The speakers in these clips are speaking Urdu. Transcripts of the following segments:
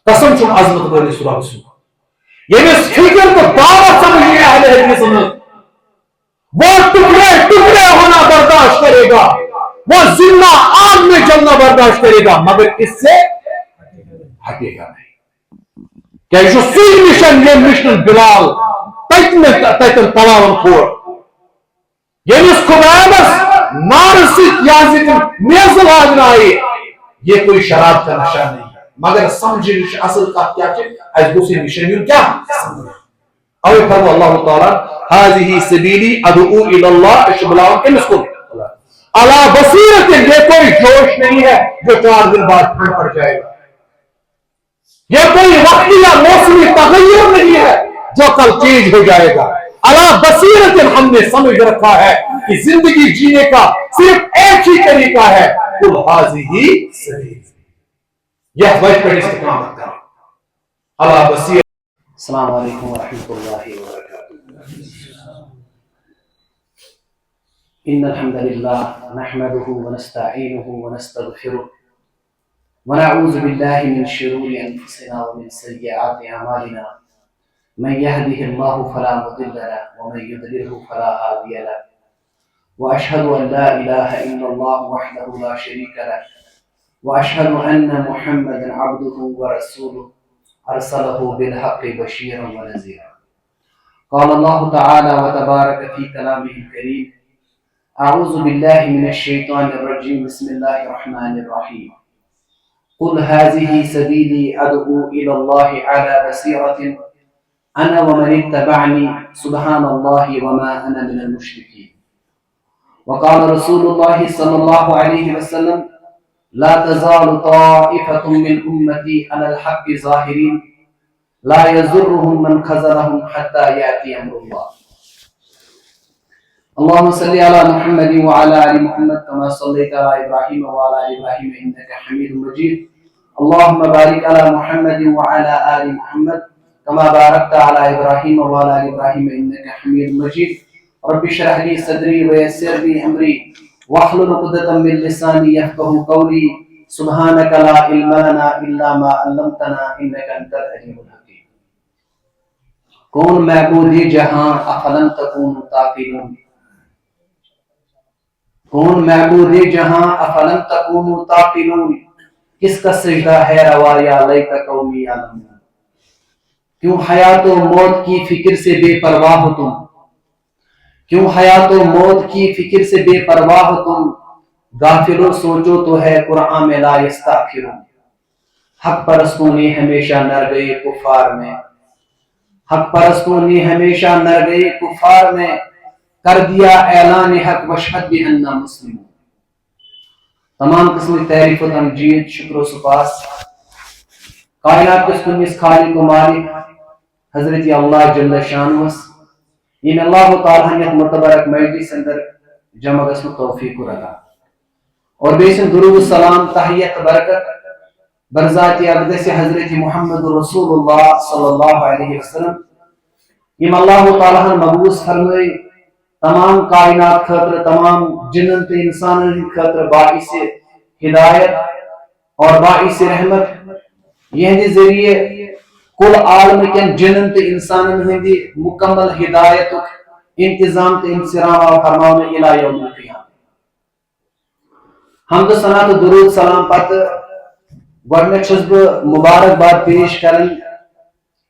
قسم چھم عظمت وٲلِس رۄب سُنٛد ییٚمِس فِکر تہٕ باوت سمجھے اہل حدیث میں وہ ٹکڑے ٹکڑے ہونا برداشت کرے گا وہ زندہ آگ میں جلنا برداشت کرے گا مگر اس سے ہٹے گا نہیں کیا یہ سوئی مشن یہ مشن بلال تتن تلاون کھور یمس خبابس نار سیاست میز لاگن آئی یہ کوئی شراب کا نشہ نہیں ہے مگر سمجھنے اصل کت کیا اس گوس یہ مشن یون کیا اوے فرمو اللہ تعالی هذه سبیلی ادعو الی اللہ اشبلاؤں کمس کو علی بصیرت یہ کوئی جوش نہیں ہے جو 4 دن بعد ٹھنڈ پڑ جائے گا یہ کوئی وقتی یا موسمی تغیر نہیں ہے جو کل چینج ہو جائے گا علی بصیرت ہم نے سمجھ رکھا ہے کہ زندگی جینے کا صرف ایک ہی طریقہ ہے قل هذه سبیلی یہ وجہ پر استقامت کرو علی بصیرت. السلام علیکم ورحمۃ اللہ وبرکاتہ. ان الحمد للہ نحمده ونستعینه ونستغفره ونعوذ باللہ من شرور انفسنا ومن سیئات اعمالنا من يهده الله فلا مضل له ومن يضلله فلا هادي له واشهد ان لا اله الا الله وحده لا شريك له واشهد ان محمدا عبده ورسوله ارسله بالحق بشيرا ونذيرا. قال الله تعالى وتبارك في كلامه الكريم اعوذ بالله من الشيطان الرجيم بسم الله الرحمن الرحيم. قل هذه سبيلي ادعو الى الله على بصيرة انا ومن اتبعني سبحان الله وما انا من المشركين. وقال رسول الله صلى الله عليه وسلم لا تزال طائفة من أمتي على الحق ظاهرين لا يضرهم من خذلهم حتى يأتي أمر الله. اللهم صل على محمد وعلى آل محمد كما صليت على إبراهيم وعلى آل إبراهيم إنك حميد مجيد. اللهم بارك على محمد وعلى آل محمد كما باركت على إبراهيم وعلى آل إبراهيم إنك حميد مجيد. رب اشرح لي صدري ويسر لي أمري واحلل عقدة من لساني يفقهوا قولي سبحانك لا علم لنا الا ما علمتنا انك انت العليم الحكيم. کون معبود جہاں افلم تکونوا تعقلون. کون معبود جہاں افلم تکونوا تعقلون. کس کا سجدہ ہے روا یا لیت قومی یعلمون. کیوں حیات و موت کی فکر سے بے پرواہ ہو تم. کیوں حیات و موت کی فکر سے بے پرواہ ہو تم. غافلو سوچو تو ہے قرآن میں لا یستاخرون. حق پرستوں نے ہمیشہ نر گئے کفار میں. حق پرستوں نے ہمیشہ نر گئے کفار میں. کر دیا اعلان حق واشہد بأننا مسلمون. تمام قسم کی تعریف و تمجید شکر و سپاس کائنات کے کنس خالق و مالک حضرت اللہ جل شانہ ان اللہ تعالیٰ نے متبرک مجلس اندر جمع گژھنُک توفیق رکھا اور بیسن درود السلام تحیت برکت برذات اقدس حضرت محمد رسول اللہ صلی اللہ علیہ وسلم یم اللہ تعالیٰ مبعوث فرمائی تمام کائنات خاطر تمام جنن تو انسانن خاطر باعث ہدایت اور باعث رحمت یہندِ ذریعے کل عالم کن جنن تو انسانن ہندی مکمل ہدایت انتظام تو انصرام فرماؤن الى یوم القیامہ. حمد و ثنا تو درود سلام پتہ گۄڈنیٚتھ چھُس بہٕ مبارکباد پیش کران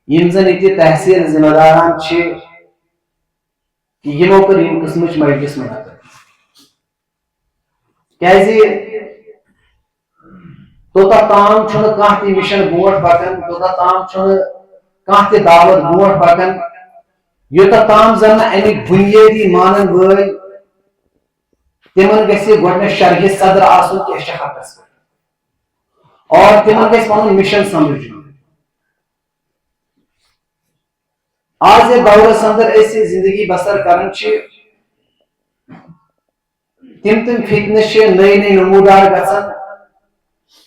یم زن ییٚتہِ تحصیل ذمہ داران چھِ کہ یمو کٔر یم قسمٕچ مجلس منعقد. کیازِ توٚتتھ تام چھُنہٕ کانٛہہ تہِ مشن برونٛٹھ پکان توٚتتھ تام چھُنہٕ کانٛہہ تہِ دعوت برونٛٹھ پکان یوٚتتھ تام زن نہٕ امیِکۍ بُنیٲدی مانن وٲلۍ تمن گژھِ گۄڈنیٚتھ شرحِ صدر آسُن کہ أسۍ چھِ حقس پٮ۪ٹھ اور تمن گژھِ پنُن مشن سمجھُن. آز یتھ دورس اندر أسۍ زندگی بسر کران چھِ تم فتنہٕ چھِ نٔے نٔے نموٗدار گژھان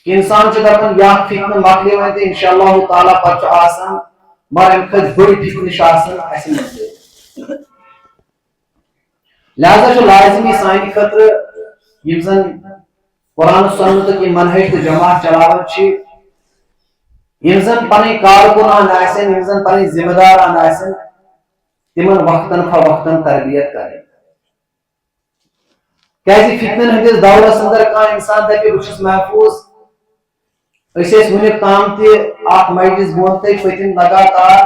کہ انسان چھُ دپان یا فتنہٕ مۄکلے وۄنۍ تہٕ انشاء اللہ تعالیٰ پتہٕ چھُ آسان مگر امہِ کھۄتہٕ بٔڑۍ فتنہٕ چھِ آسان اسہِ منٛز. لہذا چھُ لازمی سانہِ خٲطرٕ یم زن قرآن سنتُک یہِ منہج تہٕ جماعت چلاوان چھِ یم زن پنٕنۍ کارکُنان آسن یم زن پنٕنۍ ذمہ داران آسن تمن وقتن فوقتن تربیت کرٕنۍ کیازِ فتنن ہندس دورس اندر کانٛہہ انسان دپہِ بہٕ چھُس محفوظ أسۍ ٲسۍ وُنیُک تام تہِ اکھ مجلس بہٕ تۄہہِ پٔتِم لگاتار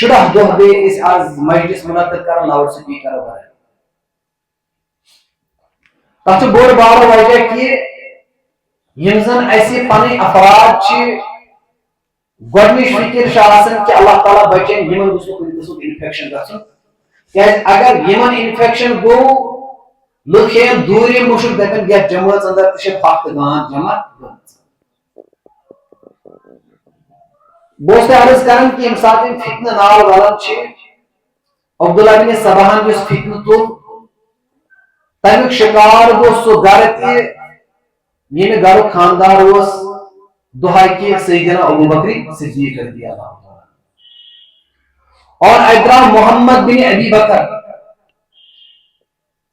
16 دۄہ گٔے أسۍ آز مجلس منعقد کران لاؤڈ سپیکر ورٲے تتھ چھُ بوٚڑ بارٕ وجہ کہِ یم زن اسہِ پنٕنۍ افراد چھِ گۄڈنِچ فکر چھِ آسان کہ اللہ تعالیٰ بچن یمن گوٚژھ نہٕ کُنہِ قٕسمُک انفیکشن گژھُن کیازِ اگر یمن انفیکشن گوٚو لُکھ ہیٚین دوٗرِ مُشُک دپن یتھ جمٲژ اندر تہِ چھِ پکھ تہٕ گانٛد جمع گٔمٕژ بہٕ اوسُس تۄہہِ عرض کران کہ ییٚمہِ ساتہٕ یِم فتنہٕ ناو رلان چھِ عبداللہ بن سباہن یُس فتنہٕ تُل تمیُک شکار گوٚو سُہ گرٕ تہِ ییٚمہِ گرُک خاندار اوس دُہے کہ سیدنا ابوبکر صدیق رضی اللہ عنہ اور ادرا محمد بن ابی بکر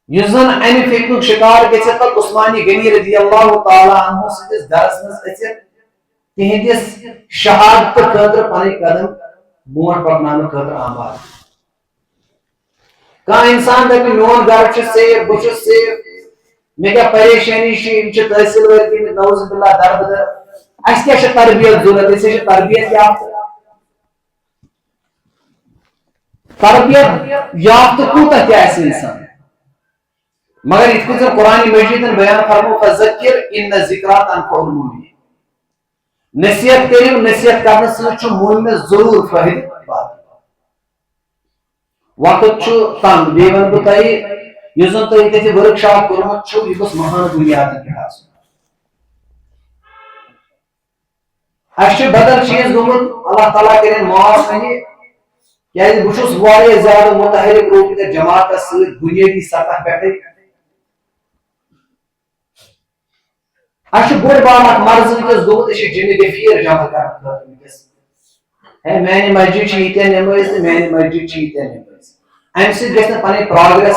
یُس زن امہِ فتنُک شکار گژھِتھ پتہٕ عثمانِ غنی رضی اللہ تعالیٰ عنہ سٕنٛدِس گرس منٛز أژِتھ تہنٛدِس شہادتہٕ خٲطرٕ پنٕنۍ قدم برونٛٹھ پکناونہٕ خٲطرٕ آماد کانٛہہ انسان دپہِ میون گرٕ چھُ سیف بہٕ چھُس سیف مےٚ کیٛاہ پریشٲنی چھِ یِم چھِ تحصیل وٲلۍ گٔمٕتۍ نعوذ باللہ دربدر اسہِ کیٛاہ چھِ تربیت ضروٗرت أسۍ چھِ تربیت یافتہٕ کوٗتاہ تہِ آسہِ انسان مگر یِتھ کٔنۍ زن قرآن مجیدن بیان فرمو فذکر ان ذکریٰ تنفع المؤمنین نصیحت کٔرِو نصیحت کرنہٕ سۭتۍ چھُ مومنس ضروٗر فٲیدٕ واتان وقت چھُ تنگ بیٚیہِ ونہٕ بہٕ تۄہہِ یُس زن تۄہہِ ییٚتہِ ورک شاپ کوٚرمُت چھُ یہِ گوٚژھ مہان بُنیادن پٮ۪ٹھ آسُن اسہِ چھُ بدل چیٖز گوٚمُت اللہ تعالیٰ کٔرِنۍ معاف وۄنۍ کیازِ بہٕ چھُس واریاہ زیادٕ متحرک روٗدمُت جماعتس سۭتۍ بُنیٲدی سطح پٮ۪ٹھٕے اسہِ چھُ بوٚڑ بارٕ اکھ مرض ؤنکیٚس گوٚمُت أسۍ چھِ جِنہِ غفیٖر جمع کرنہٕ خٲطرٕ ؤنکیٚس ہے میانہِ مسجد چھِ ییٖتیاہ نٮ۪مٲژ تہٕ میانہِ مسجد چھِ ییٖتیاہ نٮ۪مٲژ امہِ سۭتۍ گژھِ نہٕ پنٕنۍ پروگریس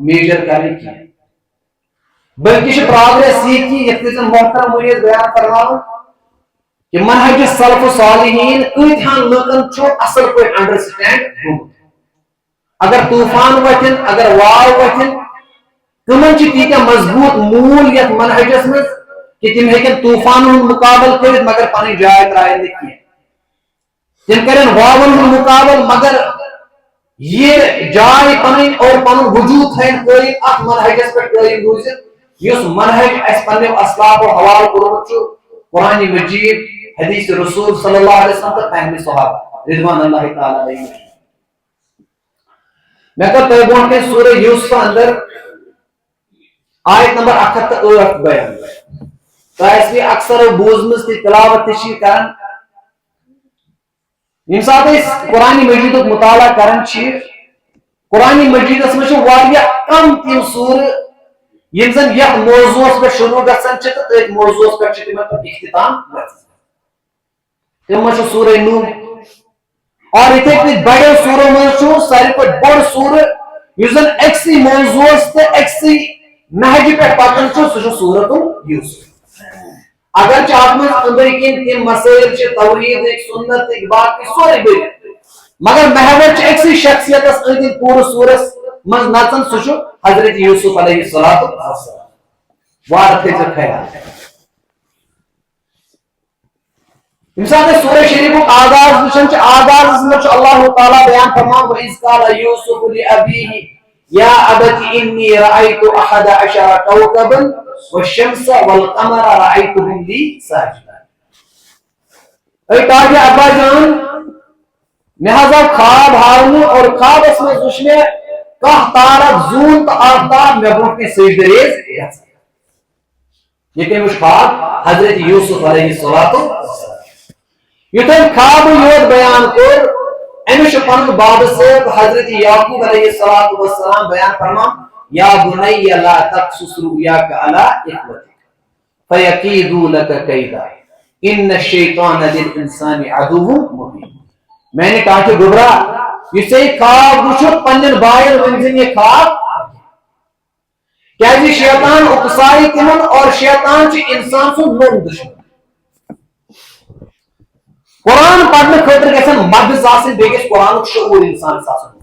میجر کرٕنۍ کینٛہہ بلکہِ چھِ پروگریس یہِ کہِ یِتھ کٔنۍ زن محترم مُنیٖر بیان فرماوُن کہ منہج سلف صالحین کۭتہن لُکن چھُ اصل پٲٹھۍ انڈرسٹینڈ گوٚمُت اگر طوفان وتھن اگر واو وتھن تمن چھِ تیٖتیاہ مضبوٗط موٗل یتھ منہجس منٛز کہ تم ہیٚکن طوفانن ہُنٛد مُقابلہٕ کٔرِتھ مگر پنٕنۍ جاے ترٛاون نہٕ کینٛہہ تم کرن واون ہُنٛد مُقابلہٕ مگر یہ جاے پنٕنۍ اور پنُن وجوٗد تھاون قٲیِم اتھ منہجس پٮ۪ٹھ قٲیِم روٗزِتھ یُس منہج اسہِ پننیو اسلافو حوالہٕ کوٚرمُت چھُ قرآن مجید حدیث رسول صلی اللہ علیہ وسلم تہٕ فہمِ صحابہ رضوان اللہ تعالیٰ علیہم مےٚ کٔر تۄہہِ برونٛٹھ کَنہِ سورہ یوسف اندر آیت نمبر 108 بیان تۄہہِ آسہِ اکثر بوٗزمٕژ تہِ تلاوت تہِ چھِ کران ییٚمہِ ساتہٕ أسۍ قرآن مجیدُک مطالعہ کران چھِ قرآن مجیدس منٛز چھِ واریاہ کم تِم سورٕ یم زن یتھ موضوعس پٮ۪ٹھ شروع گژھان چھِ تہٕ تٔتھۍ موضوعس پٮ۪ٹھ چھِ تِمن پتہٕ اختتام گژھان تِمن منٛز چھُ سورہ نوح اور یِتھے کٔنۍ بڑیو سورو منٛز چھُ ساروی کھۄتہٕ بوٚڑ سورٕ یُس زن أکسٕے موضوعس تہٕ أکسٕے نہجہِ پٮ۪ٹھ پکان چھُ سُہ چھُ سورۃ یوسف اگرچہِ اتھ منٛز أنٛدرۍ کِنۍ تِم مسٲیل چھِ توحیٖدٕکۍ سُنتٕکۍ باقٕے سورُے بٔرِتھ مگر محور چھِ أکسٕے شخصیتس أنٛدۍ أنٛدۍ پوٗرٕ سورس منٛز نژان سُہ چھُ حضرت یوسف علیہ الصلوۃ والسلام وارٕ تھٲیزیو خیال ییٚمہِ ساتہٕ أسۍ سورہ شریٖفُک آغاز وٕچھان چھِ آغازس منٛز چھُ اللہ تعالیٰ بیان فرماوان وَإِذْ قَالَ يُوسُفُ لِأَبِيهِ يَا أَبَتِ إِنِّي رَأَيْتُ أَحَدَ عَشَرَ كَوْكَبًا وَالشَّمْسَ وَالْقَمَرَ رَأَيْتُهُمْ لِي سَاجِدِينَ اے تاجِ ابا جان مےٚ حظ آو خواب ہاونہٕ اور خوابس منٛز وٕچھ مےٚ کاہ تارک زوٗن تہٕ آفتاب مےٚ برونٛٹھ کَنۍ سجدٕ ریز گژھان یہِ کٔمۍ وٕچھ خواب حضرت یوسف علیہ الصلوۃ والسلام یُتھ أمۍ خوابٕے یوت بیان کوٚر أمِس چھُ پنُن بابہٕ صٲب حضرت یعقوب علیہ الصلوۃ والسلام بیان فرمان یا بنی لا تقصص رؤیاک علی اخوتک فیکیدوا لک کیدا ان الشیطان للانسان عدو مبین میانہِ ٹاٹھہِ گوٚبرا یُس ژےٚ خواب وٕچھُتھ پننٮ۪ن بایَن ؤنۍزِ یہِ خواب کیازِ شیطان اُکسایہِ تِمن اور شیطان چھُ انسان سُنٛد نوٚم دُشمن قرآن پڑھنے خاطر گژھن مغز آسن بیٚیہِ گژھِ قرآنُک شعوٗر اِنسانس آسُن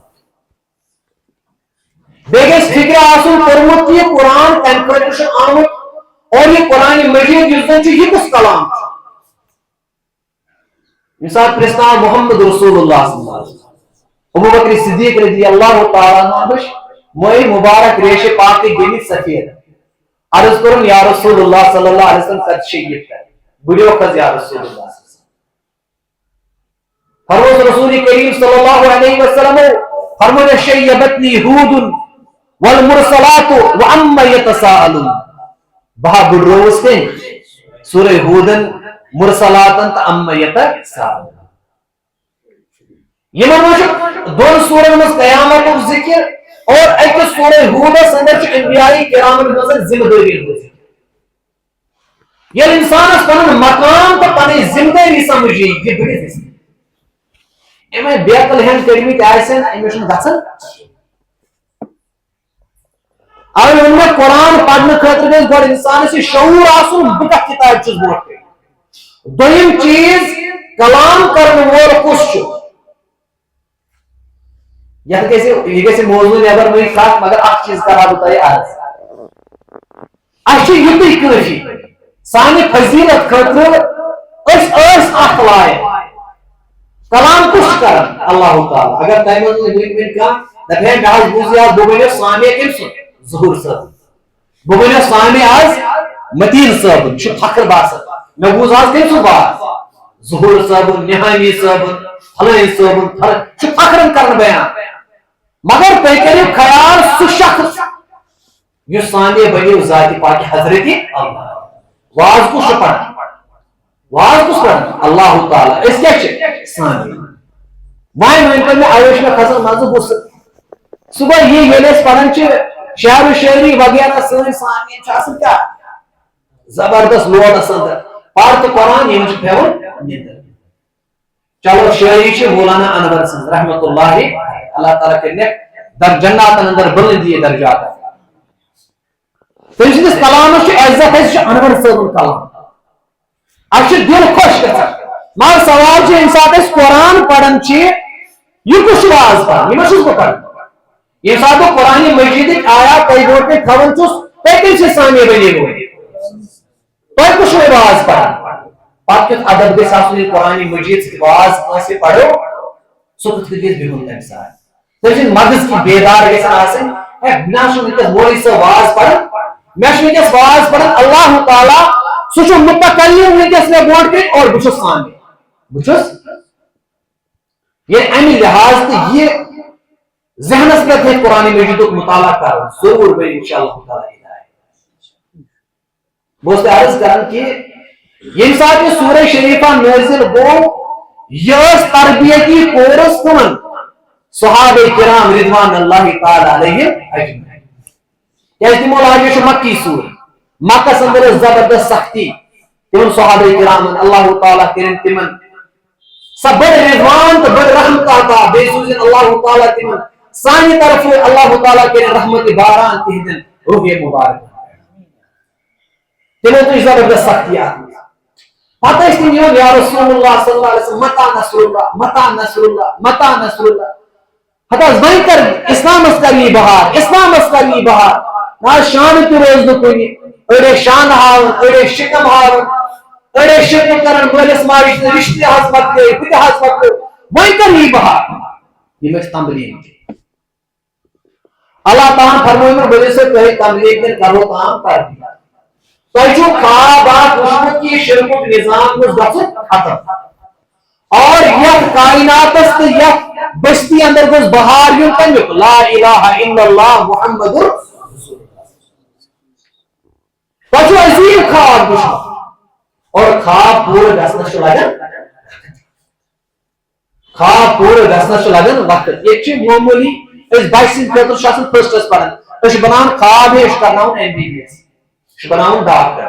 بیٚیہِ گژھِ فکر آسُن کوٚرمُت کہ یہ قرآن کمہِ خٲطرٕ چھُ آمُت اور یہ قرآن مجید یُس زن چھُ یہِ کُس کلام چھُ ییٚمہِ ساتہٕ پرٛژھناو محمد رسول اللہ صلی اللہ علیہ وسلم ابو بکر صدیق رضی اللہ تعالیٰ عنہ مے مبارک ریش پاک گٔمٕتۍ سفید عرض کوٚرُن یا رسول اللہ صلی اللہ علیہ وسلم کتہِ شیٚیِتھ بُڈیو کھٔژ یا رسول اللہ فرموس رسول کریم صلی اللہ علیہ وسلم فرموس شیبتنی ہود والمرسلات وعما یتساءلون بہا بُڈرووُس کٔمۍ سورہ ہودن مرسلاتن تہٕ عما یتساءلون یمن منٛز دۄن سورن منٛز قیامتُک ذکر اور أکِس سورہ ہودس اندر چھُ انبیاء کرامن ہٕنٛزن ذمہ دٲری ہُنٛد ذکر ییٚلہِ انسانس پنُن مقام تہٕ پنٕنۍ ذمہ دٲری سمجھ یی یہِ بٔڑِتھ امے بیکل ہینڈ کٔرمٕتۍ آسن أمِس چھُنہٕ گژھان اوے ووٚن مےٚ قرآن پرنہٕ خٲطرٕ گژھِ گۄڈٕ انسانس یہِ شعوٗر آسُن بہٕ کتھ کتابہِ چھُس برونٛٹھ کٔنۍ دوٚیِم چیٖز کلام کرن وول کُس چھُ یتھ گژھِ یہِ گژھِ موضوع نٮ۪بر نٕے کتھ مگر اکھ چیٖز کرہا بہٕ تۄہہِ عرض اسہِ چھُ یُتُے کٲفی سانہِ فضیلت خٲطرٕ أسۍ ٲسۍ اکھ لایق کلام کُس چھُ کران اللہ تعالیٰ اگر تۄہہِ منٛز وٕنۍ کانٛہہ دپہِ ہے مےٚ حظ بوٗز یاد بہٕ بنیو سامع کٔمۍ سُنٛد ظہوٗر صٲب بہٕ بنیو سامع آز متیٖن صٲبُن چھُ فخر باسان مےٚ بوٗز آز کٔمۍ سُنٛد باس ظہوٗر صٲبُن نِہامی صٲبُن فلٲنۍ صٲبُن فلٲنۍ چھُ فخرن کران بیان مگر تُہۍ کٔرِو خیال سُہ شخص یُس سامع بنیو ذاتِ پاکہِ حضرتِ اللہ واز کُس چھُ پران واز کُس پران اللہ تعالیٰ أسۍ کیٛاہ چھِ سامع وۄنۍ ؤنۍتو مےٚ اوے چھُ مےٚ کھسان مزٕ بہٕ سُہ گوٚو یہِ ییٚلہِ أسۍ پران چھِ شعر و شٲعری وغیرہ سٲنۍ سامع چھِ آسان کیٛاہ زبردست لوٹس اندر پر تہٕ قرآن یِمن چھُ پٮ۪وان نِندٕر چلو شٲعری چھِ مولانا انور سٕنٛز رحمت اللہ اللہ تعالیٰ کٔرنٮ۪کھ جناتن اندر بلندی درجات تٔمۍ سٕنٛدِس کلامس چھُ عزت اَسہِ چھُ انور صٲبُن کلام اَسہِ چھُ دل خۄش گژھان مگر سوال چھُ ییٚمہِ ساتہٕ أسۍ قرآن پران چھِ یہِ کُس چھُ واز پران یہِ ما چھُس بہٕ پران ییٚمہِ ساتہٕ بہٕ قرآنہِ مجیٖدٕکۍ آیات تۄہہِ برونٛٹھ کَنہِ تھاوان چھُس تُہۍ کٔمۍ سٕنٛدۍ سامع بنیوٕ تۄہہِ کُس چھُو واز پران پتہٕ کیُتھ ادب گژھِ آسُن ییٚلہِ قرآنہِ مجیٖد سۭتۍ واز کٲنٛسہِ پرو سُہ کِتھ کٔنۍ گژھِ بِہُن تمہِ ساتہٕ تٔمۍ سٕنٛدۍ مغز کی بیدار گژھن آسٕنۍ ہے مےٚ چھُ وٕنکیٚس مولوی صٲب واز پران مےٚ چھُ وٕنکیٚس واز پران اللہ تعالیٰ سُہ چھُ متکلم وٕنکیٚس مےٚ برونٛٹھ کَنہِ اور بہٕ چھُس سامع بہٕ چھُس ییٚلہِ امہِ لحاظ تہٕ یہِ ذہنس پٮ۪ٹھ ہیٚکہِ قرآنہِ مجیٖدُک مطالعہ کرُن ضروٗر بنہِ انشاءاللہ تعالیٰ بہٕ اوسُس تۄہہِ عرض کران کہ ییٚمہِ ساتہٕ یہِ سورہ شریفہ نٲزِل گوٚو یہِ ٲس تربیتی کورس کٕمن صحابہ کرام رضوان اللہ تعالیٰ علیہم اجمعین کیازِ تِمو لاجہِ یہِ چھُ مکی سورہ مکس اندر ٲس زبردست سختی تِمن صحابہ کرامن اللہ تعالیٰ کٔرِنۍ تِمن سۄ بٔڑ رضوان تہٕ بٔڑ رحمت عطا بیٚیہِ سوٗزِنۍ اللہ تعالیٰ تِمن سانہِ طرفہٕ اللہ تعالیٰ کٔرِنۍ رحمتِ باران تِہنٛدٮ۪ن روحے مبارک تِمو تُج زبردست سختی اتھ منٛز پتہٕ ٲسۍ تِم یِوان یا رسول اللہ صلی اللہ علیہ وسلم متا نصر اللہ متا نصر اللہ متا نصر اللہ ہتہٕ حظ وۄنۍ کر اسلامس کر یی بہار اسلامس کر یی بہار نہ حظ شانہٕ تہِ روز نہٕ کُنہِ أڑۍ ٲسۍ شانہٕ ہاوان أڑۍ ٲسۍ شِکم ہاوان أڑۍ ٲسۍ شِکم کران مٲلِس ماجہِ تہٕ رِشتہٕ حظ مۄکلے ہُہ تہِ حظ مۄکلیو وۄنۍ کر یی بہار یِم ٲسۍ تمبلیٖغ اللہ تعالیٰ فرمٲیمُت بہٕ چھُسے تۄہہِ تمبلیٖغ دِنۍ کرو تام تربیت تۄہہِ چھُو خواب اکھ وٕچھمُت کہ یہِ شرکُک نظام گوٚژھ گژھُن ختم اور یتھ کائناتس تہٕ یتھ بستی اندر گوٚژھ بہار یُن تمیُک لا الہ الا اللہ محمد تۄہہِ چھُو عظیٖم خواب وٕچھمُت اور خواب پوٗرٕ گژھنس چھُ لگان خواب پوٗرٕ گژھنس چھُ لگان وقت ییٚتہِ چھِ معموٗلی أسۍ بچہِ سٕنٛدِ خٲطرٕ چھُ آسان فٔسٹس پران أسۍ چھِ بناوان خواب ہے أسۍ چھِ کرناوان MBBS چھِ بناوان ڈاکٹر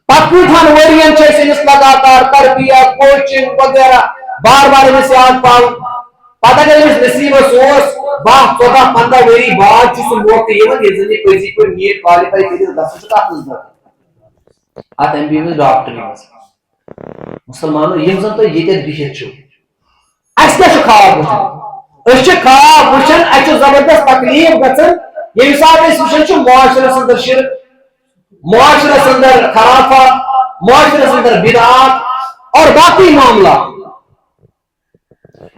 پتہٕ کۭتہن ؤرین چھِ أسۍ أمِس لگاتار تربیت کوچنگ وغیرہ بار بار أمِس یاد پاوُن پتہٕ اگر أمِس نصیٖبس اوس 12 14 15 ؤری بعد چھُ سُہ موقعہٕ یِوان ییٚلہِ زن یہِ پٔزی پٲٹھۍ نیٖٹ کالِفاے کٔرِتھ گژھان چھُ کتھ منٛز اتھ MBBS ڈاکٹری منٛز مسلمانوں یم زن تو یہ بہت چھو اس کیا خواب وچھان اس خواب وچھان اس زبردست تکلیف گژھان یہ سات اس وچھان معاشرس اندر شرک معاشرس اندر خرافات معاشرس اندر بدعات اور باقی معاملات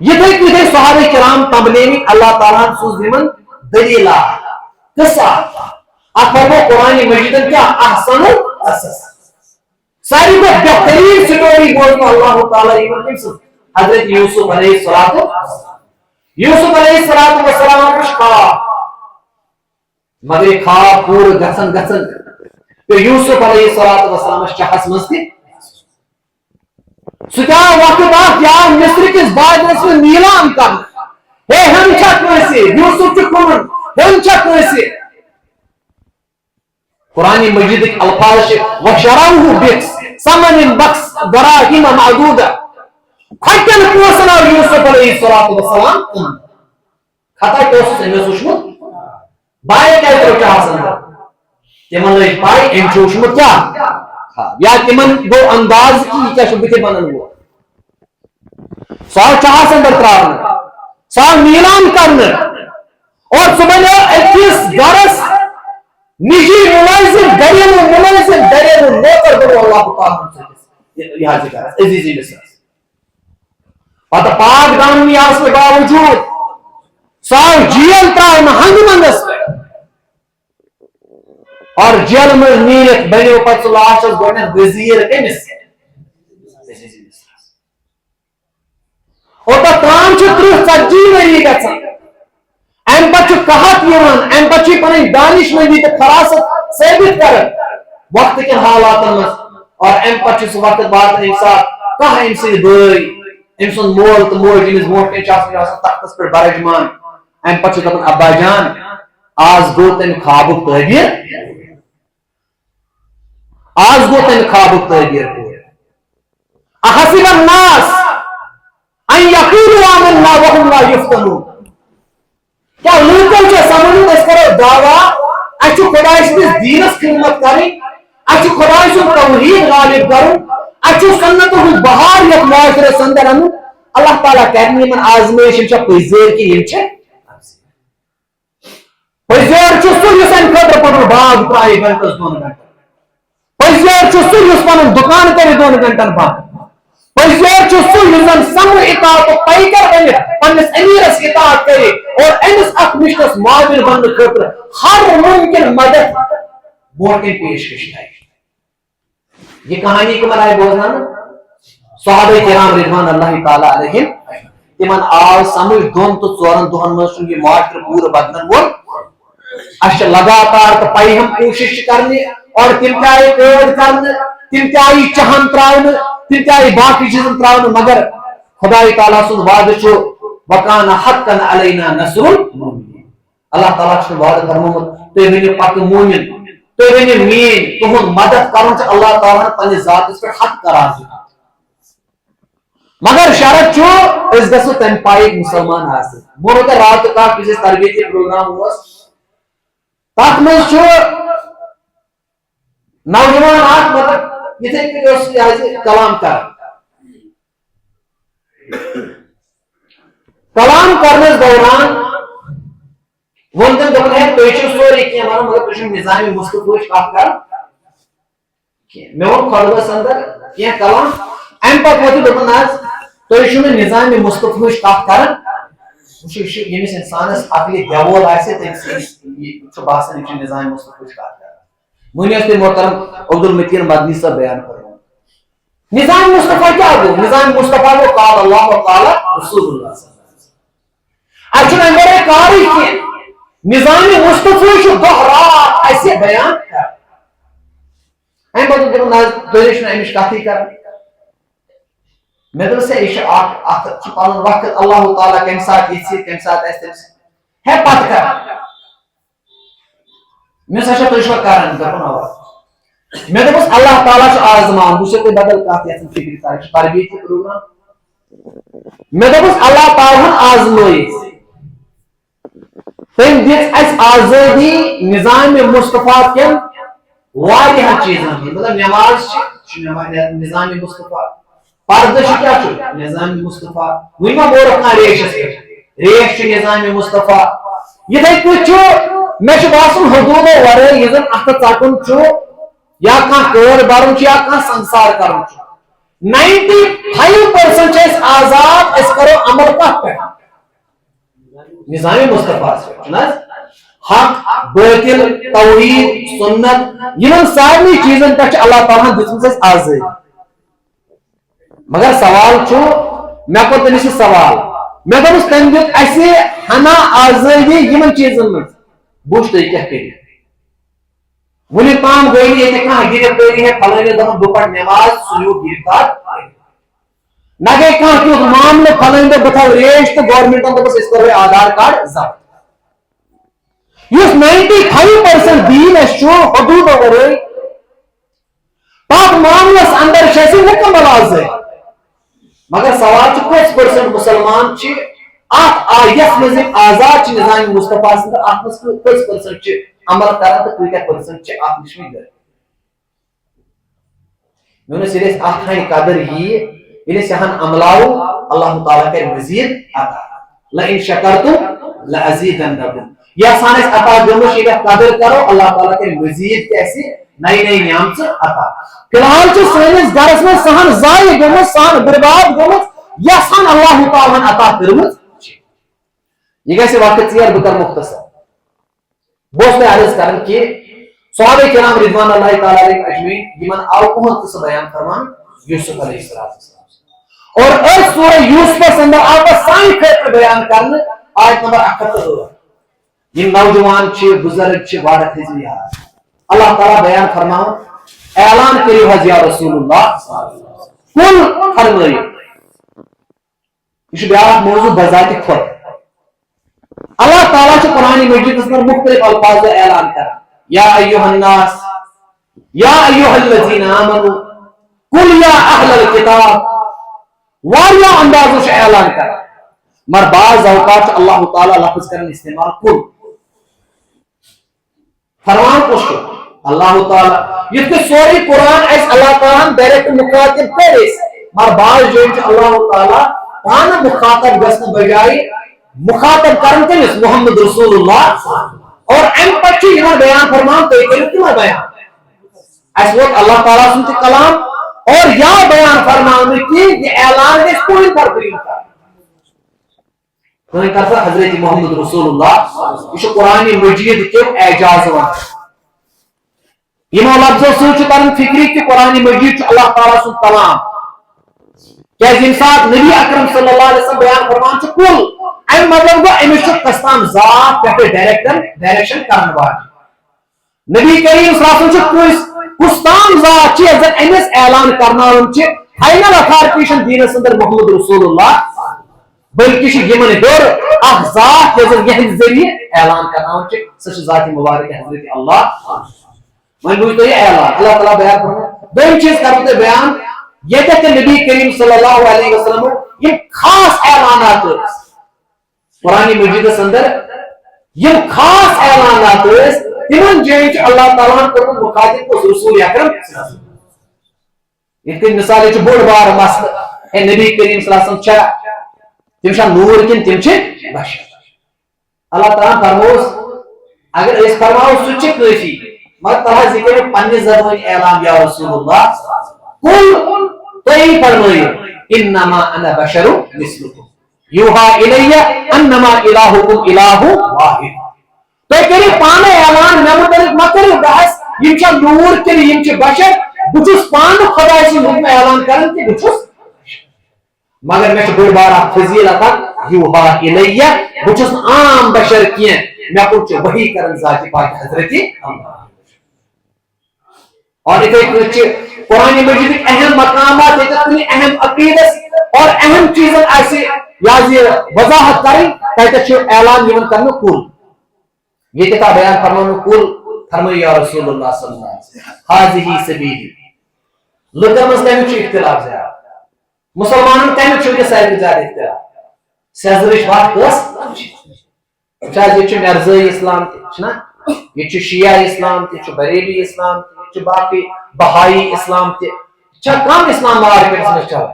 یہ تھے صحابہ کرام تبلیغ اللہ تعالیٰ سوز نمن دلیلہ قصہ افرمو قرآن مجید کیا احسن القصص ساری کو بہترین سٹوری بولتا اللہ تعالیٰ حضرت یوسف علیہ السلام یوسف علیہ السلام کچھ خواب مگر خواب پور گھسن تو یوسف علیہ السلام چہس مز تھی سکیا وقت آپ یار مصر کس بادرس میں نیلام کرنا ہے ہم چھکنے سے یوسف چکمن ہم چھکنے سے قرآن مجید کے الفاظ وشروه بکس ثمن بخس دراہیم معدودہ کھٹن پوسنا یوسف علیہ السلام کھتا کیوں سے میں سوچمت بائی کیا کرو چاہ سنگا تمن لئے بائی ام چوشمت کیا یا تمن دو انداز کی کیا شبکے بنن ہوا سال چاہ سندر تراؤنا سال نیلام کرنا اور صبح اکیس گرس نجی ملازم گریلو نوکر بنو اللہ تعالیٰ یہاں ذکر ہے عزیزی مصر پتہ پاک دامنی آس کے باوجود سال جیل تراؤنا ہنگ مندس پہ اور جیل میں نیلت بنیو پت صلی اللہ علیہ وسلم وزیر کمس اور تا ترام چھتر سجی نہیں گژھان ام پتہ کہت یوان ام پتہ پنن دانش مندی تو فراست ثابت کر وقت کے حالات میں اور ام پتہ اس وقت بعد انسان کہا ام سے بھائی ام سن مول تو مول جنس موٹ کے چاس تختس پر برجمان ام پتہ دپن ابا جان آز گو تن خواب تعبیر آز گو تن خواب تعبیر احسب الناس ان یقولوا آمنا وهم لا یفتنون کیا لوگوں سے سمجھو اس کرو دعویٰ اچھو خدای سے دینس خدمت کریں اچھو خدای سے توحید غالب کریں اچھو سنتوں کو بہار یک معاشرے سندر انو اللہ تعالیٰ کہنے من آزمیش انچا پیزیر کی انچے پیزیر چستو یسن خطر پڑھو باغ پرائی گھنٹس 2 گھنٹہ پیزیر چستو یس پانن دکان کری 2 گھنٹن پاک پیزیر چستو یسن سمو اطاعت و پیکر بنی پنس امیرس اطاعت کرے اور انس اکمشتس معاون بند خطر ہر ممکن مدد بورکن پیش کشتا ہے یہ کہانی کو مرائے بولنا صحابہ کرام رضوان اللہ تعالیٰ علیہم تمن آو سمجھ 2 تو 4 دہن میں یہ معاشر پور بدلن وول اچھ لگاتار تو پائی ہم کوشش کرنے اور تم چاہے قید کرنے تم چاہے چہن تراؤن تم چاہے باقی چیزن تراؤن مگر خدای تعالیٰ سن وعدہ چھو وکان حقا علینا نصر المؤمنین اللہ تعالیٰ چھو وعدہ فرموت تو ونی پاک مومن تو ونی مین تہن مدد کرن چھ اللہ تعالیٰ پنہ ذات اس پر حق قرار دیا مگر شرط چھو اس گژھو تم پائی مسلمان حاصل مونو تو رات کا کسی تربیتی پروگرام ہوا تک میں چھو نوجوان آٹھ مطلب یہ تھے کہ اس کی کلام کر کلام کرنے دوران ونتن دپن ہے تویچو سوری کی ہمارا مگر تشن نظامی مستقبوش کام کر میں وہ خلوص اندر یہ کلام ام پاک ہوتی دپن آج تویچو میں نظامی مستقبوش کام کر یہ میں انسانس اگلی دیوال آئے سے تو باسن ایک نظامی مستقبوش کام کر منیت محترم عبدالمتین مدنی صاحب بیان کر رہا ہوں نظام مصطفیٰ کیا ہو نظام مصطفیٰ کو قال اللہ و قال رسول اللہ صلی اللہ علیہ وسلم اچھا میرے کاری کی نظام مصطفیٰ شو دہرات ایسے بیان کر ایم بات جب ناز دوریشن ایمش کافی کر میں تو سے ایشا آخر چپالن وقت اللہ تعالیٰ کم ساتھ ایسی کم ساتھ ایسے ہے پات کر میں سچا تو اشوا کارن دپن آواز میں دپس اللہ تعالیٰ چھ آزمان دوسرے کے بدل کافی ایسا فکری تاریخ تربیت کی پروگرام میں دپس اللہ تعالیٰ آزمائی تم دیکھ اس آزادی نظام مصطفیٰ کن واریاہ چیزن مطلب نماز نظام مصطفیٰ پردہ کیا نظام مصطفیٰ ون ما بورک نا ریشس ریش نظام مصطفیٰ یتھے پٲٹھۍ مےٚ چھُ باسان حدوٗدو ورٲے یہِ زن اتھٕ ژٹُن یا کانٛہہ کٲر برُن یا کانٛہہ سنسار کرُن 95% چھِ أسۍ آزاد أسۍ کرو عمل کتھ پٮ۪ٹھ نظام مصطفیٰ پٮ۪ٹھ حق باطل توحید سنت یمن سارنٕے چیزن پٮ۪ٹھ چھِ اللہ تعالیٰ ہن دِژمٕژ اَسہِ آزٲدی مگر سوال چھُ مےٚ کوٚر تٔمِس یہِ سوال مےٚ دوٚپُس تٔمۍ دیُت اَسہِ ہنا آزٲدی یمن چیزن منٛز بہٕ وٕچھ تُہۍ کیٛاہ کٔرِو وُنیُک تام گٔے نہٕ ییٚتہِ کانٛہہ گِرفتٲری ہے فلٲنِس دوٚپُن بہٕ پرٕ نٮ۪ماز سُہ نیوٗ گِرفتار نہ گٔے کانٛہہ تیُتھ معاملہٕ فلٲنۍ دوٚپ بہٕ تھاوٕ ریش تہٕ گورمنٹن دوٚپُس أسۍ کرو آدھار کارڈ ضبط یُس 95% دیٖن اَسہِ چھُ حدوٗدو ورٲے تتھ معاملس اندر چھِ اَسہِ مُکمل آزٲدی مگر سوال چھُ کٔژ پٔرسنٹ مُسلمان چھِ اتھ یتھ منٛز یِم آزاد چھِ نظام مصطفیٰ سٕنٛدِ اتھ منٛز کٔژ پٔرسنٹ چھِ عمل کران تہٕ کۭتیاہ پٔرسنٹ چھِ اتھ نِش وٕنہِ گٔمٕتۍ مےٚ ووٚنُس ییٚلہِ اَسہِ اتھ ہٕنٛدِ قدر ییہِ ییٚلہِ أسۍ یہِ ہن عملاوو اللہ تعالیٰ کرِ مزیٖد عطا لئن شکرتم لأزیدنکم یہ آسان اَسہِ عطا گٔمٕژ ییٚلہِ اَتھ قدر کرو اللہ تعالیٰ کرِ مزیٖد تہِ اَسہِ نئی نئی نعمژٕ عطا فی الحال چھِ سٲنِس گرس منٛز سہن ضایع گٔمٕژ سہن برباد گٔمٕژ یۄس ہن اللہ تعالیٰ ہن عطا کٔرمٕژ چھِ یہِ گژھِ وقت ژیر بہٕ کرٕ مختصر بہٕ اوسُس تۄہہِ عرض کران کہ صحابہ کرام رضوان اللہ تعالیٰ علیہم اجمعین یمن آو اُہُنٛد قصہٕ بیان فرمان یوسف علیہ السلام اور سورہ یوسفس اندر آو پتہٕ سانہِ خٲطرٕ بیان کرنہٕ آیت نمبر 108 یم نوجوان چھِ بزرگ چھِ واریاہ تھٲیزیو یاد اللہ تعالیٰ بیان فرماوان اعلان کٔرِو حظ یا رسول اللہ کُل فرمٲیِو یہ چھُ بیاکھ موضوع بذاتہِ خود اللہ تعالیٰ چھُ قرآن مجیدس منٛز مختلف الفاظو اعلان کران یا ایھا الناس یا ایھا الذین آمنوا قل یا اہل الکتاب واریاہ اندازو چھُ اعلان کران مگر بعض اوقات چھُ اللہ تعالیٰ لفظ کران استعمال کُل فرمان کُس چھُ اللہ تعالیٰ یِتھ کٔنۍ سورُے قرآن اَسہِ اللہ تعالیٰ ہن ڈایریکٹ مُخاطب کٔر أسۍ مگر بعض جایہِ چھُ اللہ تعالیٰ پانہٕ مُخاطب گژھنہٕ بجایہِ مخاطب کرن کٔمِس محمد رسول اللہ اور امہِ پتہٕ چھُ یِمن بیان فرمان تُہۍ کٔرِو تِمن بیان اَسہِ ووت اللہ تعالیٰ سُنٛد تہِ کلام اور یا بیان فرماونہٕ کہِ یہِ اعلان گژھِ کُنہِ طرفہٕ یُن کرنہٕ کٕہٕنۍ طرفہٕ حضرت محمد رسول اللہ یہِ چھُ قرآن مجیٖد کیو اعجازو یِمو لفظو سۭتۍ چھُ تران فکرِ کہِ قرآن مجیٖد چھُ اللہ تعالیٰ سُنٛد کلام کیازِ ییٚمہِ ساتہٕ نبی اکرم صلی اللہ علیہ وسلم بیان فرمان چھُ کُل اَمہِ مطلب گوٚو أمِس چھُ قسم ذات پٮ۪ٹھٕ ڈایریکشن کرن واجِب نبی کریم صلی اللہ علیہ وسلم چھُ کُس تام ذات چھِ یۄس زن أمِس اعلان کرناوان چھِ فاینل اتھارٹی چھنہٕ دیٖنس اندر محمد رسول اللہ بلکہ چھِ یِمن ہیوٚر اکھ ذات یۄس زن یِہنٛدِ ذٔریعہٕ اعلان کرناوان چھِ سۄ چھِ ذاتِ مبارکہ حضرت اللہ وۄنۍ بوٗزِو تُہۍ یہِ اعلان اللہ تعالیٰ بیان فرمان دوٚیِم چیٖز کرو تۄہہِ بیان ییٚتٮ۪تھ تہِ نبی کریم صلی اللہ علیہ وسلم یِم خاص اعلانات ٲسۍ قرآن مجیدس اندر یم خاص اعلانات ٲسۍ تمن جاین چھُ اللہ تعالیٰ ہن کوٚرمُت مخاطب کُس رسول اکرم یِتھ کٔنۍ مثال چھُ بوٚڑ بارٕ مسلہٕ ہے نبی کریم صلی اللہ علیہ وسلم چھا تِم چھا نوٗر کِنہٕ تِم چھِ بشر اللہ تعالیٰ فرمووُس اگر أسۍ فرماوو سُہ چھِ کٲفی مگر تَلہٕ یہِ کٔرِو پننہِ زبٲنۍ اعلان یا رسول اللہ قل تُہۍ فرمٲیِو انما انا بشر مثلکم یوحا الیہ انما الہکم الہ واحد تُہۍ کٔرِو پانے اعلان مےٚ مُتعلق مہ کٔرِو بحث یِم چھا نوٗر کِنہٕ یِم چھِ بشر بہٕ چھُس پانہٕ خۄداے سٕنٛدِ حُکمہٕ اعلان کران کہِ بہٕ چھُس مگر مےٚ چھِ بٔڑ بار اکھ فضیلت اکھ یوحا الیہ بہٕ چھُس نہٕ عام بشر کینٛہہ مےٚ کُن چھُ وحی کران ذاتِ پاک حضرت اللہ اور یِتھے کٔنۍ چھِ قرآن مجیدٕکۍ اہم مقامات ییٚتٮ۪تھ کُنہِ اہم عقیدس اور اہم چیٖزن آسہِ یہِ وضاحت کرٕنۍ تتٮ۪تھ چھُ اعلان یِوان کرنہٕ کُل ییٚتٮ۪تھ آو بیان فرماونہٕ کُل فرمٲیِو یا رسول اللہ صلی اللہ علیہ وسلم ہاذِہی سبیٖلی لُکن منٛز کمیُک چھُ اختلاف زیادٕ مسلمانن کمیُک چھُ وٕنکیٚس ساروی زیادٕ اختلاف سیزرٕچ وتھ کۄس چھِ ییٚتہِ چھُ مرزٲئی اسلام تہِ چھُنہ ییٚتہِ چھُ شیعہ اسلام تہِ چھُ بریلی اسلام تہِ باقی بہائی اسلام کم اسلام مارکیٹس میں چل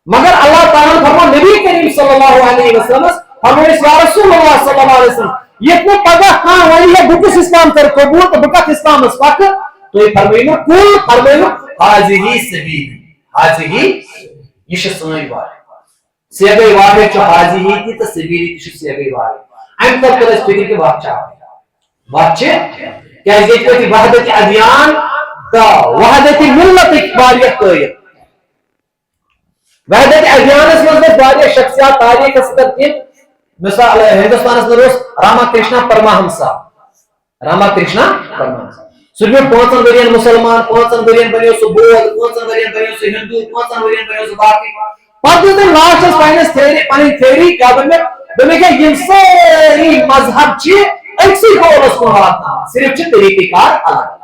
مگر اللہ تعالیٰ فرمو نبی کریم صلی اللہ علیہ وسلم فرمو یا رسول اللہ صلی اللہ علیہ وسلم یہ کو پگہ کھاں وہی ہے بکس اسلام کر قبول تو بکت اسلام اس وقت تو یہ فرمائنو کل فرمائنو حاضی سبیلی یہ سنائی بار سیبئی واحد چو حاضی ہی کی تو سبیلی کی سیبئی واحد ایم تک کرس فکر کے واقع کیا یہ کوئی وحدت ادیان کا وحدت ملت اقبالیت قائم وحدت ادیان اس میں واریہ شخصیات تاریخ اس ترتیب مثال ہندوستان اس میں راما کرشنا پرماہنسا صرف 5 ورین مسلمان 5 ورین بنیو سو بودھ 5 ورین بنیو سو ہندو 5 ورین بنیو سو باقی پتہ تو لاسٹس فائنس تھیوری کیا بنے کہ یہ ساری مذہب چھ اکسی گولس کو واتنا صرف چھ طریقہ کار الگ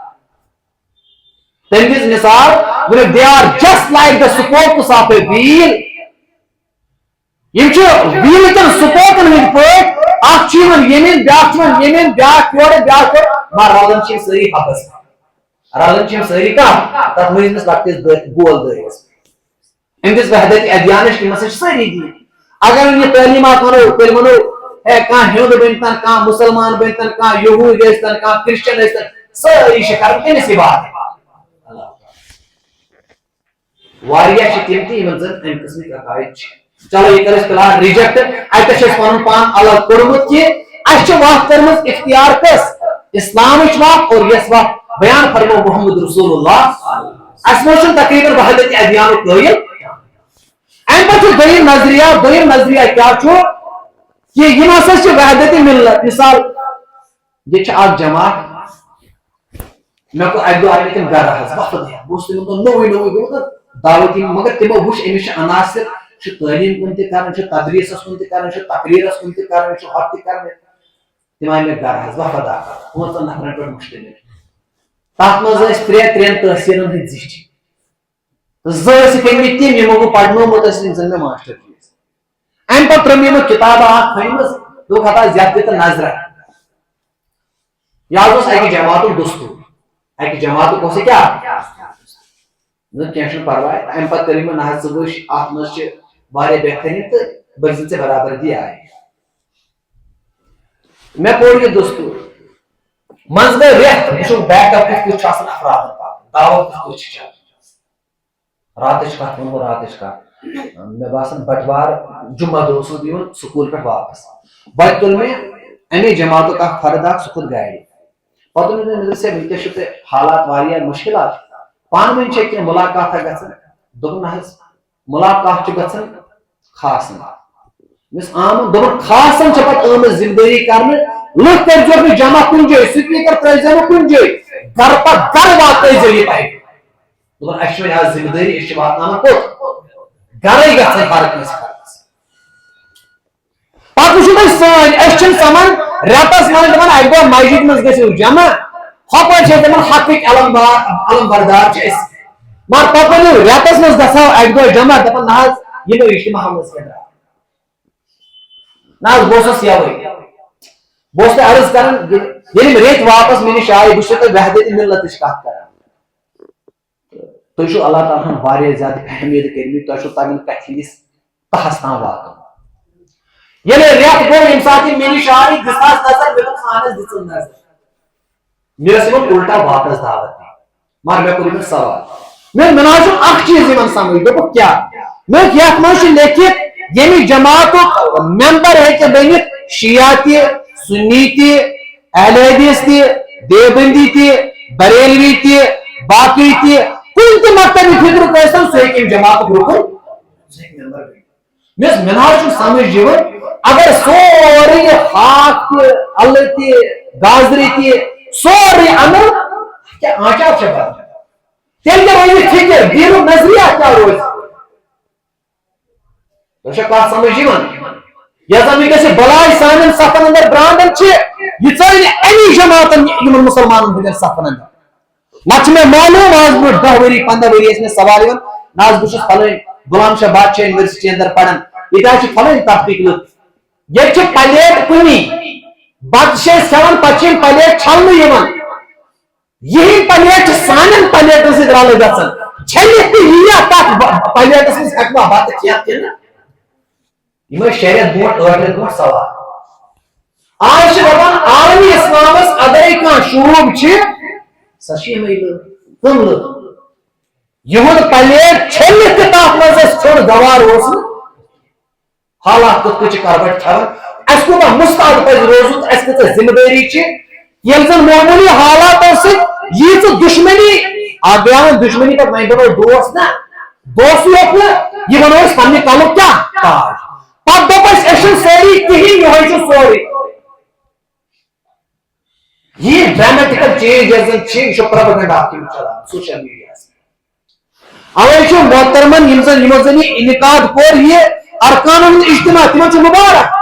تمہز مثال they are just like the spokes of a wheel یہ چھ ویل کن سپوکن ہند پٲٹھۍ اکھ چھ یمن یمین بیاکھ چھ یمین بیاکھ یورٕ بیاکھ مگر رلان چھ سٲری حقس رلان چھ سٲری کتھ تتھ مٔنٛزِمس لۄکٹِس گول دٲیرس أمِس وحدت ادیانٕچ تِمن سۭتۍ چھِ سٲری دِنۍ اگر یہ تعلیمات ونو تیٚلہِ ونو ہے کانٛہہ ہیوٚنٛد بٔنۍتن کانٛہہ مُسلمان بٔنۍتن کانٛہہ یہوٗد ٲسۍتن کانٛہہ کرسچن ٲسۍتن سٲری چھِ کران أمِس عبادت واریاہ چھِ تِم تہِ یِمن زن امہِ قٕسمٕکۍ عقاید چھِ چلو یہ کرس فلحال ریجیکٹ اتھ پن پان الگ کورمت کہ اس وقت کرمت اختیار کس اسلام وقت اور یس وقت بیان فرمو محمد رسول اللہ اس موشن تقریباً وحدت ادیان قائل ام پتہ دویم نظریہ کیا چھو کہ یہ ہسا چھ وحدت ملت مثال یہ اک جماعت مے کو اک دو آئی تم گھر حس وقت دیا بہت تمہیں نوے گوت دعوتی مگر تمو وچ امس عناصر تعلیم کن تران تدریس کن تران تقریرس کن تران ہتھ تران تم آئی مے گھر حس وفد 5 نفرن پہ مشتمل تر مز 3 تحصیلن ہند زچ زس کمت تم یمو بہ پڑنومت زن مے ماسٹر چیز ام پہ ترم یمو کتاب تھمز دک ہتا زیادہ دت نظر یہ اکہ جماعت دستور اکہ جماعت کس کیا کیا پرواے ام پہ کر نہ وش ات مز واریاہ بہترین تو بزن سے برابردی آئے میں پور یہ دستور مز گئی ریت وچو بیک اپ کت افراد دعوت کت رات کت ونو رات مے باسان بٹوار جمعہ دہ دن سکول پہ واپس بت تل میں امی جماعت اخ فرد اخ سہ کھوت گاڑی پتہ سے ونکس حالات واریاہ مشکلات پان ون کی ملاقات گھن دن ملاقات گھن خاصن مس عام دن خاصن پہ آمت ذمہ داری کرنے لوگ کر جمع کن جائے سپیکر ترو کن جائے گھر پہ گھر وات یہ پائپ دن اچھے وی آج ذمہ داری اس واتن کوت گھرے گھن ہر کنس پہ وچو تھی سن سمان رتس من دپان اک دہ مسجد مز گھو جمع ہپا دپان حقک علم بردار مگر پتہ رتس مز گھو اک دہ جمع دپان نہ یہ اجتماع مز نہ بہس یوے بہس عرض کران یل ریت واپس مے نش آئے بہت وحدت ملت کت کران تھی اللہ تعالیٰ واریاہ زیادہ اہمیت کرمت تھی تمن کتھ ہندس تہس تام واتن یل ریت گو یم سات مے نش آئے دس نظر مے خانس دن نظر مے الٹا واپس دعوت دی مگر مے کور سوال میں مناظر اخ چیز ان سمجھ دپ کیا میں یت مجھ لکھت یمی جماعت ممبر ہیکہ بنت شیعہ تہ سنی تہ اہل حدیث تہ دیوبندی تہ بریلوی تہ باقی تہ کن تہ مکتب فکر کیسن سہ ہیکہ جماعت رکن مس مناظر سمجھ اگر سوری ہاک تہ الہ تہ گازری تہ سوری عمل کیا آنچا چھ تیل کیا وہی فکر دین و نظریہ کیا روز تو کات سمجھ یس ونکس بلائی سان صفن اندر برانڈن یہ ثل امی جماعتن مسلمانن ہند صفن اندر مت میں معلوم آج برو 10 ؤری 15 ؤری اس میں سوال نہ بہت فلن غلام شاہ بادشاہ یونیورسٹی اندر پڑھان یہ فلن تحقیق لکھ یہ پلیٹ کنی بت کھان پہ پلیٹ چھلن یہی پلیٹ سان پلیٹن سی رل گھن چھلت تک پلیٹس مز ہیکوا بتہ کھیت کن یہ شریعت برو 8 رٮ۪تھ برو سوال آج دپان عالمی اسلامس اگر کھانا شوب سا کم لوگ یہ پلیٹ چھلت تک مز ٹھوڑ گوار حالات کت کربٹ کھان اس کو مستعد پہ روزن اس کت ذمہ داری یل زن معمولی حالاتوں سے دشمنی بیان دشمنی پہ میں بنو دوست نا دوست یوت یہ ونو پنہ کلک کیا تاج پہ دس ساری کہین یہ سوری یہ ڈرامیٹیکل چینج یہ پروپیگنڈا چلان سوشل میڈیا اوے محترمن یمن زن یہ انعقاد کور یہ ارکان اجتماع تمن مبارک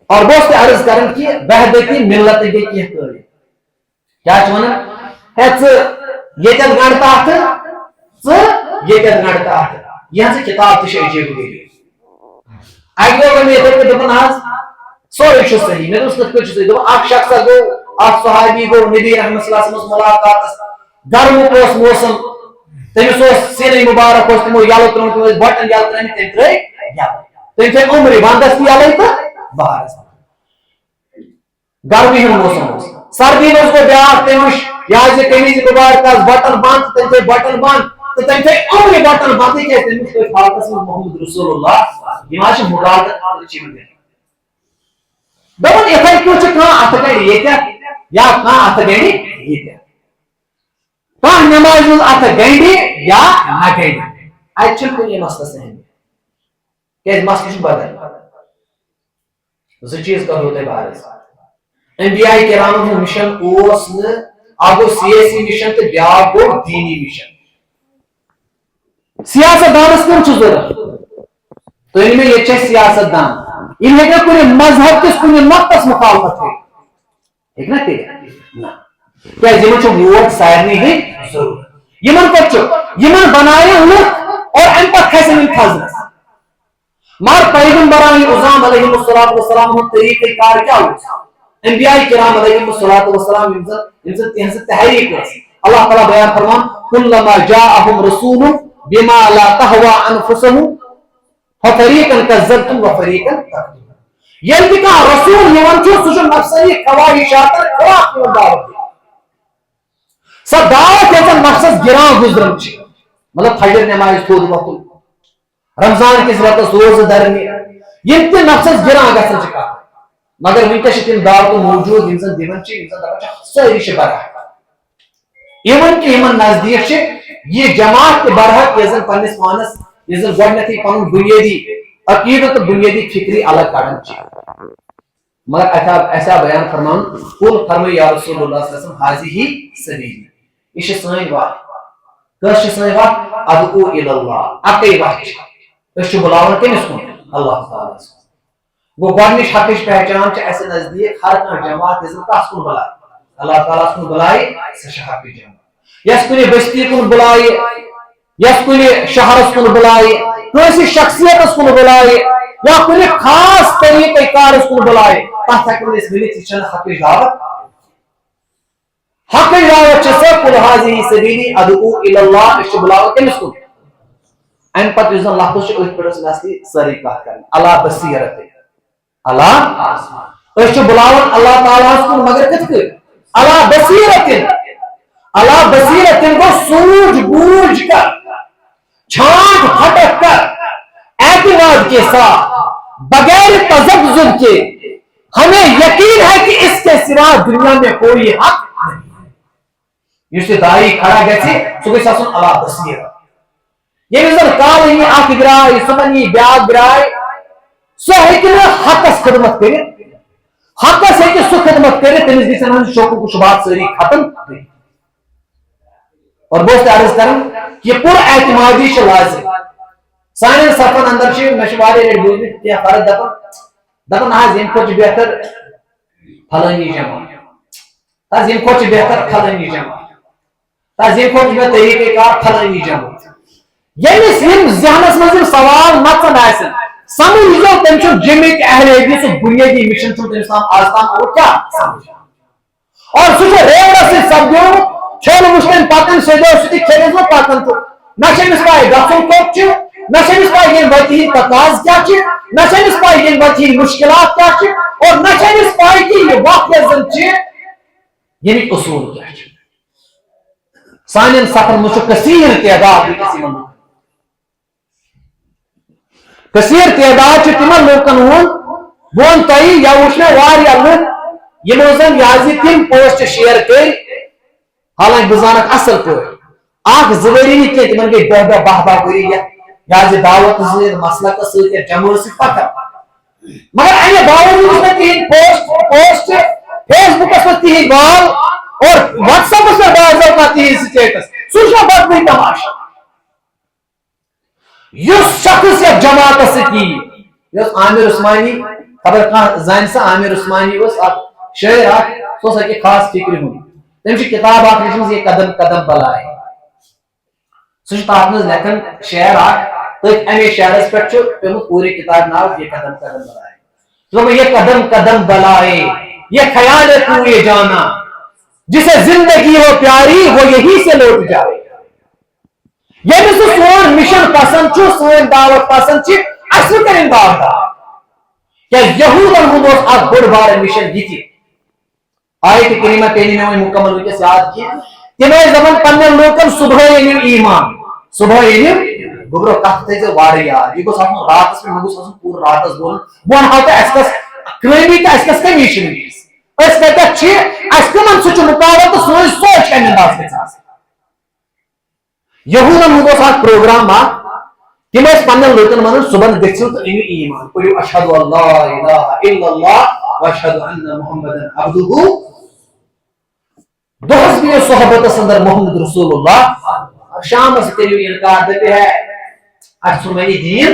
اور بہت سے عرض کرن کہ وحدتی ملت گئی کی کیا ہے یتن گڑتا یتن گڑتا یہ کتاب تھی عجیب گئی اک دہ میں یہ دپان سورے صحیح میں دوست کت صحیح دپان اک شخص گو اک صحابی گو نبی رحمت صلی اللہ علیہ وسلم ملاقات گرمک موسم تمس سینے مبارک تمو یلو ترون تم بٹن یل ترین تم ترے تم تھے عمر وندس تہ یلے تو بہار گرمی ہند موسم سردی مز گو بیاکھ تم یہ قمیض مبارک بٹن بند تم تھے بٹن بند تو تم تھے عمر بٹن بند کی تم کوئی فالکس محمد رسول اللہ یہ مغالطت چیز دپان اتھے کیوں ات گڑ یہ یا ات گڑ یہ نماز مز ات گنڈی یا نہ گنڈی اتہ کن مسلس اہمیت مسئلہ بدل چیز کرو تہ بارس انبیاء کرام مشن اس گو سیاسی مشن تو بیاکھ گو دینی مشن سیاست دانس کم ضرورت تو ان میں یہ سیاست دان ان ہیکا کن مذہب کس کن نقطس مخالفت ہیک نا کہ ووٹ سارے ہی ضرورت یمن بنائے لوگ اور ام پہ کھسن تھزنس مگر پیغمبران اعظام علیہ السلام طریقہ کار کیا انبیاء کرام علیہ السلام تہذ تحریک اللہ تعالیٰ بیان فرمان کلما جاءہم رسول بما لا تہوى انفسهم ففریقا کذبتم وفریقا تقتلون یل کہ رسول یوان سہ نفسانی خواہشات خلاف دعوت سا دعوت یتن نفسس گران گزرن مطلب فجر نماز تھود وقت رمضان کس رتس روز درمی یم تہ نفسس گران گھن کت مگر ونکس تم دعوت موجود یم زن دان ساری برحق ایون کہ یمن نزدیک یہ جماعت برحق یہ زن پنس پانس یہ زن گۄڈنیتھٕے پنن بنیادی عقیدت تو بنیادی فکری الگ کڑان مگر ایسا بیان فرمان قل فرمائی یا رسول اللہ صلی اللہ علیہ وسلم حاضی سبیلی یہ سن وات کس سن وات ادعو الی اللہ اکی وات بلاون کمس کن اللہ تعالیٰ گو گۄڈنِچ حقٕچ پہچان اس نزدیک ہر کانٛہہ جماعت یس کس کن بلائے اللہ تعالیٰ کن بلائے سہ حقٕچ جماعت یس کن بستی کن بلائے یس کن شہرس کن بلائے کٲنٛسہِ شخصیتس کن بلائے یا کن خاص طریقہ کارس کن بلائے تتھ ہیکو أسۍ ؤنِتھ یہِ چھنہٕ حقٕچ دعوت حقٕچ دعوت چھِ سۄ قل حاضی سبیلی ادعو الی اللہ أسۍ چھِ بلاوان کٔمِس کن امہ پتہٕ یُس زن لفظ چھُ أتھۍ پٮ۪ٹھ اصلی سٲرٕے کتھ کرٕنۍ اللہ بصیرت اللہ بلاون اللہ تعالیٰ کن مگر کت اللہ بصیرت گو سوجھ بوجھ کر چھانٹ پھٹک کر اعتماد کے ساتھ بغیر تذبذب کے ہمیں یقین ہے کہ اس کے سوا دنیا میں کوئی حق نہیں اس دائی کھڑا گژھِ سُہ گژھِ آسُن اللہ بصیرت ییٚمہِ زن کالہٕ یی اکھ درٛاے صُبحن یی بیاکھ درٛاے سہ ہیکہ حقس خدمت کرت حقس ہیکہ سہ خدمت کرت تمس گژھن شوق و شبہات ساری ختم اور بہت عرض کرن یہ پر اعتمادی لازم سان صفن اندر میں بوزمت کیا فرد دپان ام کھت بہتر فلانی جماعت ام کھت بہتر فلانی جماعت ام کھت مے طریقہ کار فلانی جماعت یمس یم ذہنس مز سوال نژن آسن سمجھ لو تم جمعک اہل حدیث بنیادی مشن تم آج تام کیا سمجھ اور سہ ریوڑس سی سپدیو کھیل وچھن پکان سیدو ستی کھیلس وہ پکان تو نہ چمس پائی گژھن کوت نہ چمس پائی ین وتی ہند تقاض کیا نہ چمس پائی ین وتی ہند مشکلات کیا اور نہ چمس پائی کہ یہ واقع زن یعنی اصول کیا سان سفر مجھ کثیر تعداد کثیر تعداد تمن لوکن ہند بہن تھی یا وچ مے لوگ یمو زن یہ تم پوسٹ شیئر کر حالانکہ بہ زانک اصل پہ اخ زوری نہیں کی تمن گئی دہ دہ بہ بہ وری یہ دعوت مسلک ست جمع سی پتہ مگر امہ باوجود میں تہند پوسٹ فیس بکس پر تہند وال اور واٹس ایپس پر بعض اوقات تہند سٹیٹس سہ بدل تماشا اس شخص یا جماعت سی عامر عثمانی خبر کھانا زان سا عامر عثمانی شاعر سہ کہ خاص فکر ہند تم کتاب اخ لچھم یہ قدم قدم بلائے سہ تر مز لکھان شعر تھی امے شعرس پہ پیمت پوری کتاب ناو یہ قدم قدم بلائے یہ قدم قدم بلائے یہ خیال ہے تو یہ جانا جسے زندگی ہو پیاری وہ یہی سے لوٹ جائے یہ سون مشن پسند سن دعوت پسند اصل کریں دعوت کیا یہودن ہند اخ بڑ بار مشن یہ آیت کریمہ پہلی میں مکمل ونکس یاد کی تمے زمان پنن لوکن صبح یم ایمان صبح یم گبرو کت تھے وار یاد یہ گوس آسن راتس پہ گوس آسن پور راتس بولن بہن ہاو تو اس کریمی تو اس کمی اس کتہ اس کمن سچ مقابل تو سوچ سوچ کمی انداز گھس یہودن ہند پروگرام تم پنن لوکن ون صبح گھو تو امو ایمان پڑھو اشہد اللہ الہ الا اللہ واشہد ان محمد عبدہ دہس بھی صحبت اندر محمد رسول اللہ شام سے کریو انکار دیتے ہیں اچھ سنائی دین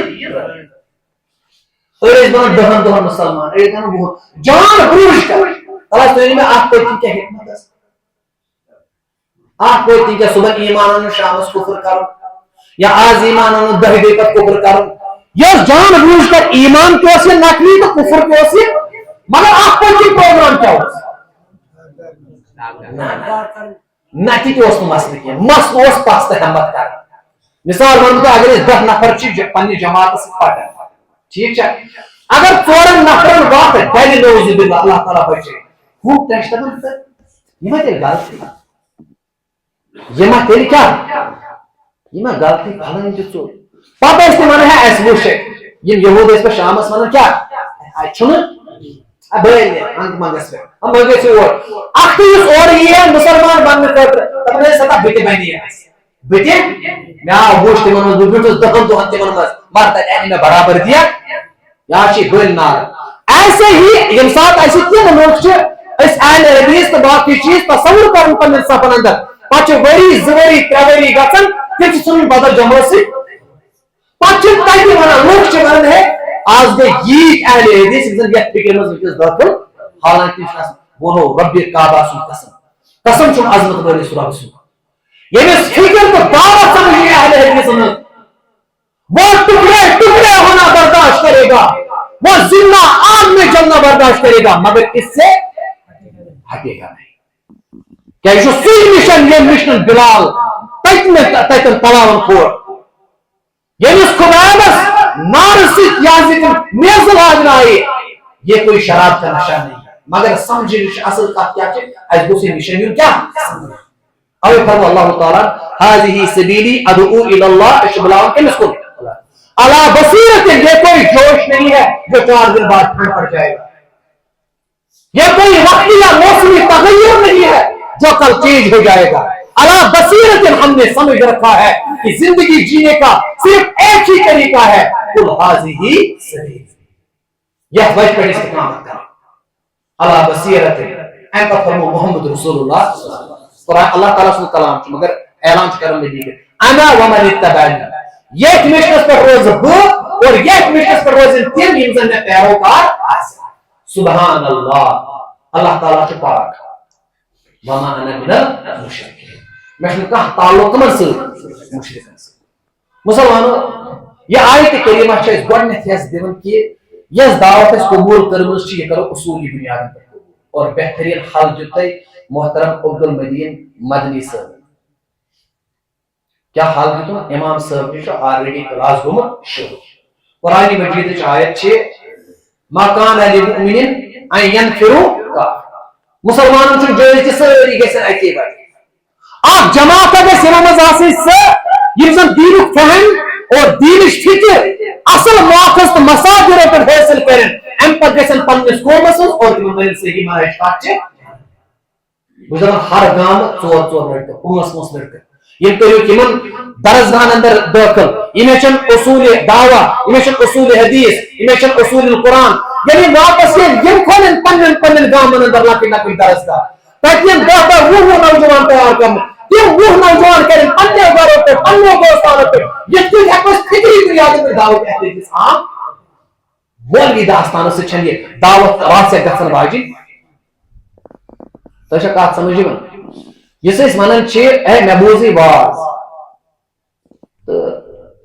اور اس بنا دہن دہن مسلمان ایک دن بہت جان بروش کر اللہ سنی میں آپ کوئی تین کیا حکمت ہے آپ کوئی تین کیا صبح ایمان انو شام سے کفر کرو یا آز ایمان انو دہ دے پر کفر کرو یہ جان بروش کر ایمان کیوں سے نکلی تو کفر کیوں سے مگر آپ کوئی تین پروگرام کیا ہو نتی تو اس مسئلہ کیا مسئلہ اس پاس ہمت کر مثال ون تو اگر 10 نفر پنہ جماعت پکان ٹھیک اگر 4 نفرن وقت ڈلہ نوز باللہ اللہ تعالیٰ بچے وہ ٹیسٹ یہ تیل غلطی یہ تیل کیا یہ غلطی پھلن ٹھور پتہ تم ون اس وچ یہود اس پہ شامس ون کیا مسلمان بننے سطح بتہ بنی بتہ میں وچ تمن بٹس دہن دہن تمن مرد میں برابر دیا یا بل نار ایسے ہی یم سات ایسے تم لوگ اہل حدیث تو باقی چیز تصور کرن پنن سفن اندر پچ وری زوری تروری گژھن تم سن بدل جمع سی پچ تھی ونان لوگ ونان ہے آج گئی یہ اہل حدیث زن یہ فکر مز وکس داخل حالانکہ وہ رب کعبہ سن قسم قسم چھ عظمت وٲلِس رب سن یمس فکر تو دعوت سمجھے اہل حدیث میں وہ ٹکڑے ٹکڑے ہونا برداشت کرے گا وہ زندہ آگ میں جلنا برداشت کرے گا مگر اس سے ہٹے گا نہیں کیا یہ سوئی مشن یہ مشن بلال تیتن تلاون کھور یمس خدایس نار ست یازت میزل آجنائے یہ کوئی شراب کا نشہ نہیں ہے مگر سمجھے اصل کا کیا اس دوسری مشن یوں کیا اور فرما اللہ تعالی هذه سبیلی ادعو الی اللہ اشبلاؤ کمس کو علی بصیرت یہ کوئی جوش نہیں ہے جو 4 دن بعد ٹھنڈ پڑ جائے گا یہ کوئی وقتی یا موسمی تغیر نہیں ہے جو کل چینج ہو جائے گا علی بصیرت ہم نے سمجھ رکھا ہے کہ زندگی جینے کا صرف ایک ہی طریقہ ہے قل هذه سبیلی یہ وجہ پر استقامت کرو علی بصیرت ان پر فرمو محمد رسول اللہ قرآن اللہ تعالیٰ سے کلام چھو مگر اعلان کرنے دی گئے انا ومن اتبعنی یہ مشنس پر روز بو اور یہ مشنس پر روز تین انسان میں پیروکار سبحان اللہ اللہ تعالیٰ سے پاک وما انا من المشرکین مشن کا تعلق من سے مشرکین سے مسلمانوں یہ آیت کریمہ ہے اس گوڑنے تھیس دیون کی یہ دعوت اس قبول کرمز چی یہ کرو اصولی بنیاد پر اور بہترین حل جو تے محترم عبد المدین مدنی صاحب کیا حال دیتو امام صاحب نے آلریڈی کلاس گومت شروع قرآن مجید چ آیت چھ ما کان للمؤمن ان ينفروا مسلمانوں چھ جائز کہ ساری گژھن اکی بار آپ جماعت گژھِ یمن منٛز آسٕنۍ سۄ یِم زن دیٖنُک فہم اور دیٖنٕچ فکر اصل ماخذ تہٕ مصادرو پٮ۪ٹھ حٲصِل کرن امہِ پتہٕ گژھن پننِس قومس منٛز اور تِمن ونن صحیح منہج کتھ چھِ بہٕ چھُس دپان ہر گامہٕ ژور ژور لڑکہٕ پانٛژھ لڑکہٕ یم کٔرِو یمن درسگاہن اندر دٲخل یم ہیٚچھن اصوٗلِ دعوا یم ہیٚچھن اصوٗلِ حدیث یم ہیٚچھن اصوٗلِ قرآن ییٚلہِ واپس یِن یم کھولن پننٮ۪ن پننٮ۪ن گامن اندر لۄکٕٹۍ لۄکٕٹۍ درسگاہ تتہِ یم 10 10 20 نوجوان تیار کرنہٕ تم 20 نوجوان کرن پننٮ۪و گرو پٮ۪ٹھ پننٮ۪و دوستانو پٮ۪ٹھ یِتھ کٔنۍ ہیٚکو أسۍ فکری بنیادن پٮ۪ٹھ دعوت احتِجاج عام مولوی داستانو سۭتۍ چھنہٕ یہِ دعوت راسٮ۪کھ گژھن واجِنۍ تۄہہِ چھا کتھ سمجھ یِوان یُس أسۍ ونان چھِ اے مےٚ بوٗزٕے واز تہٕ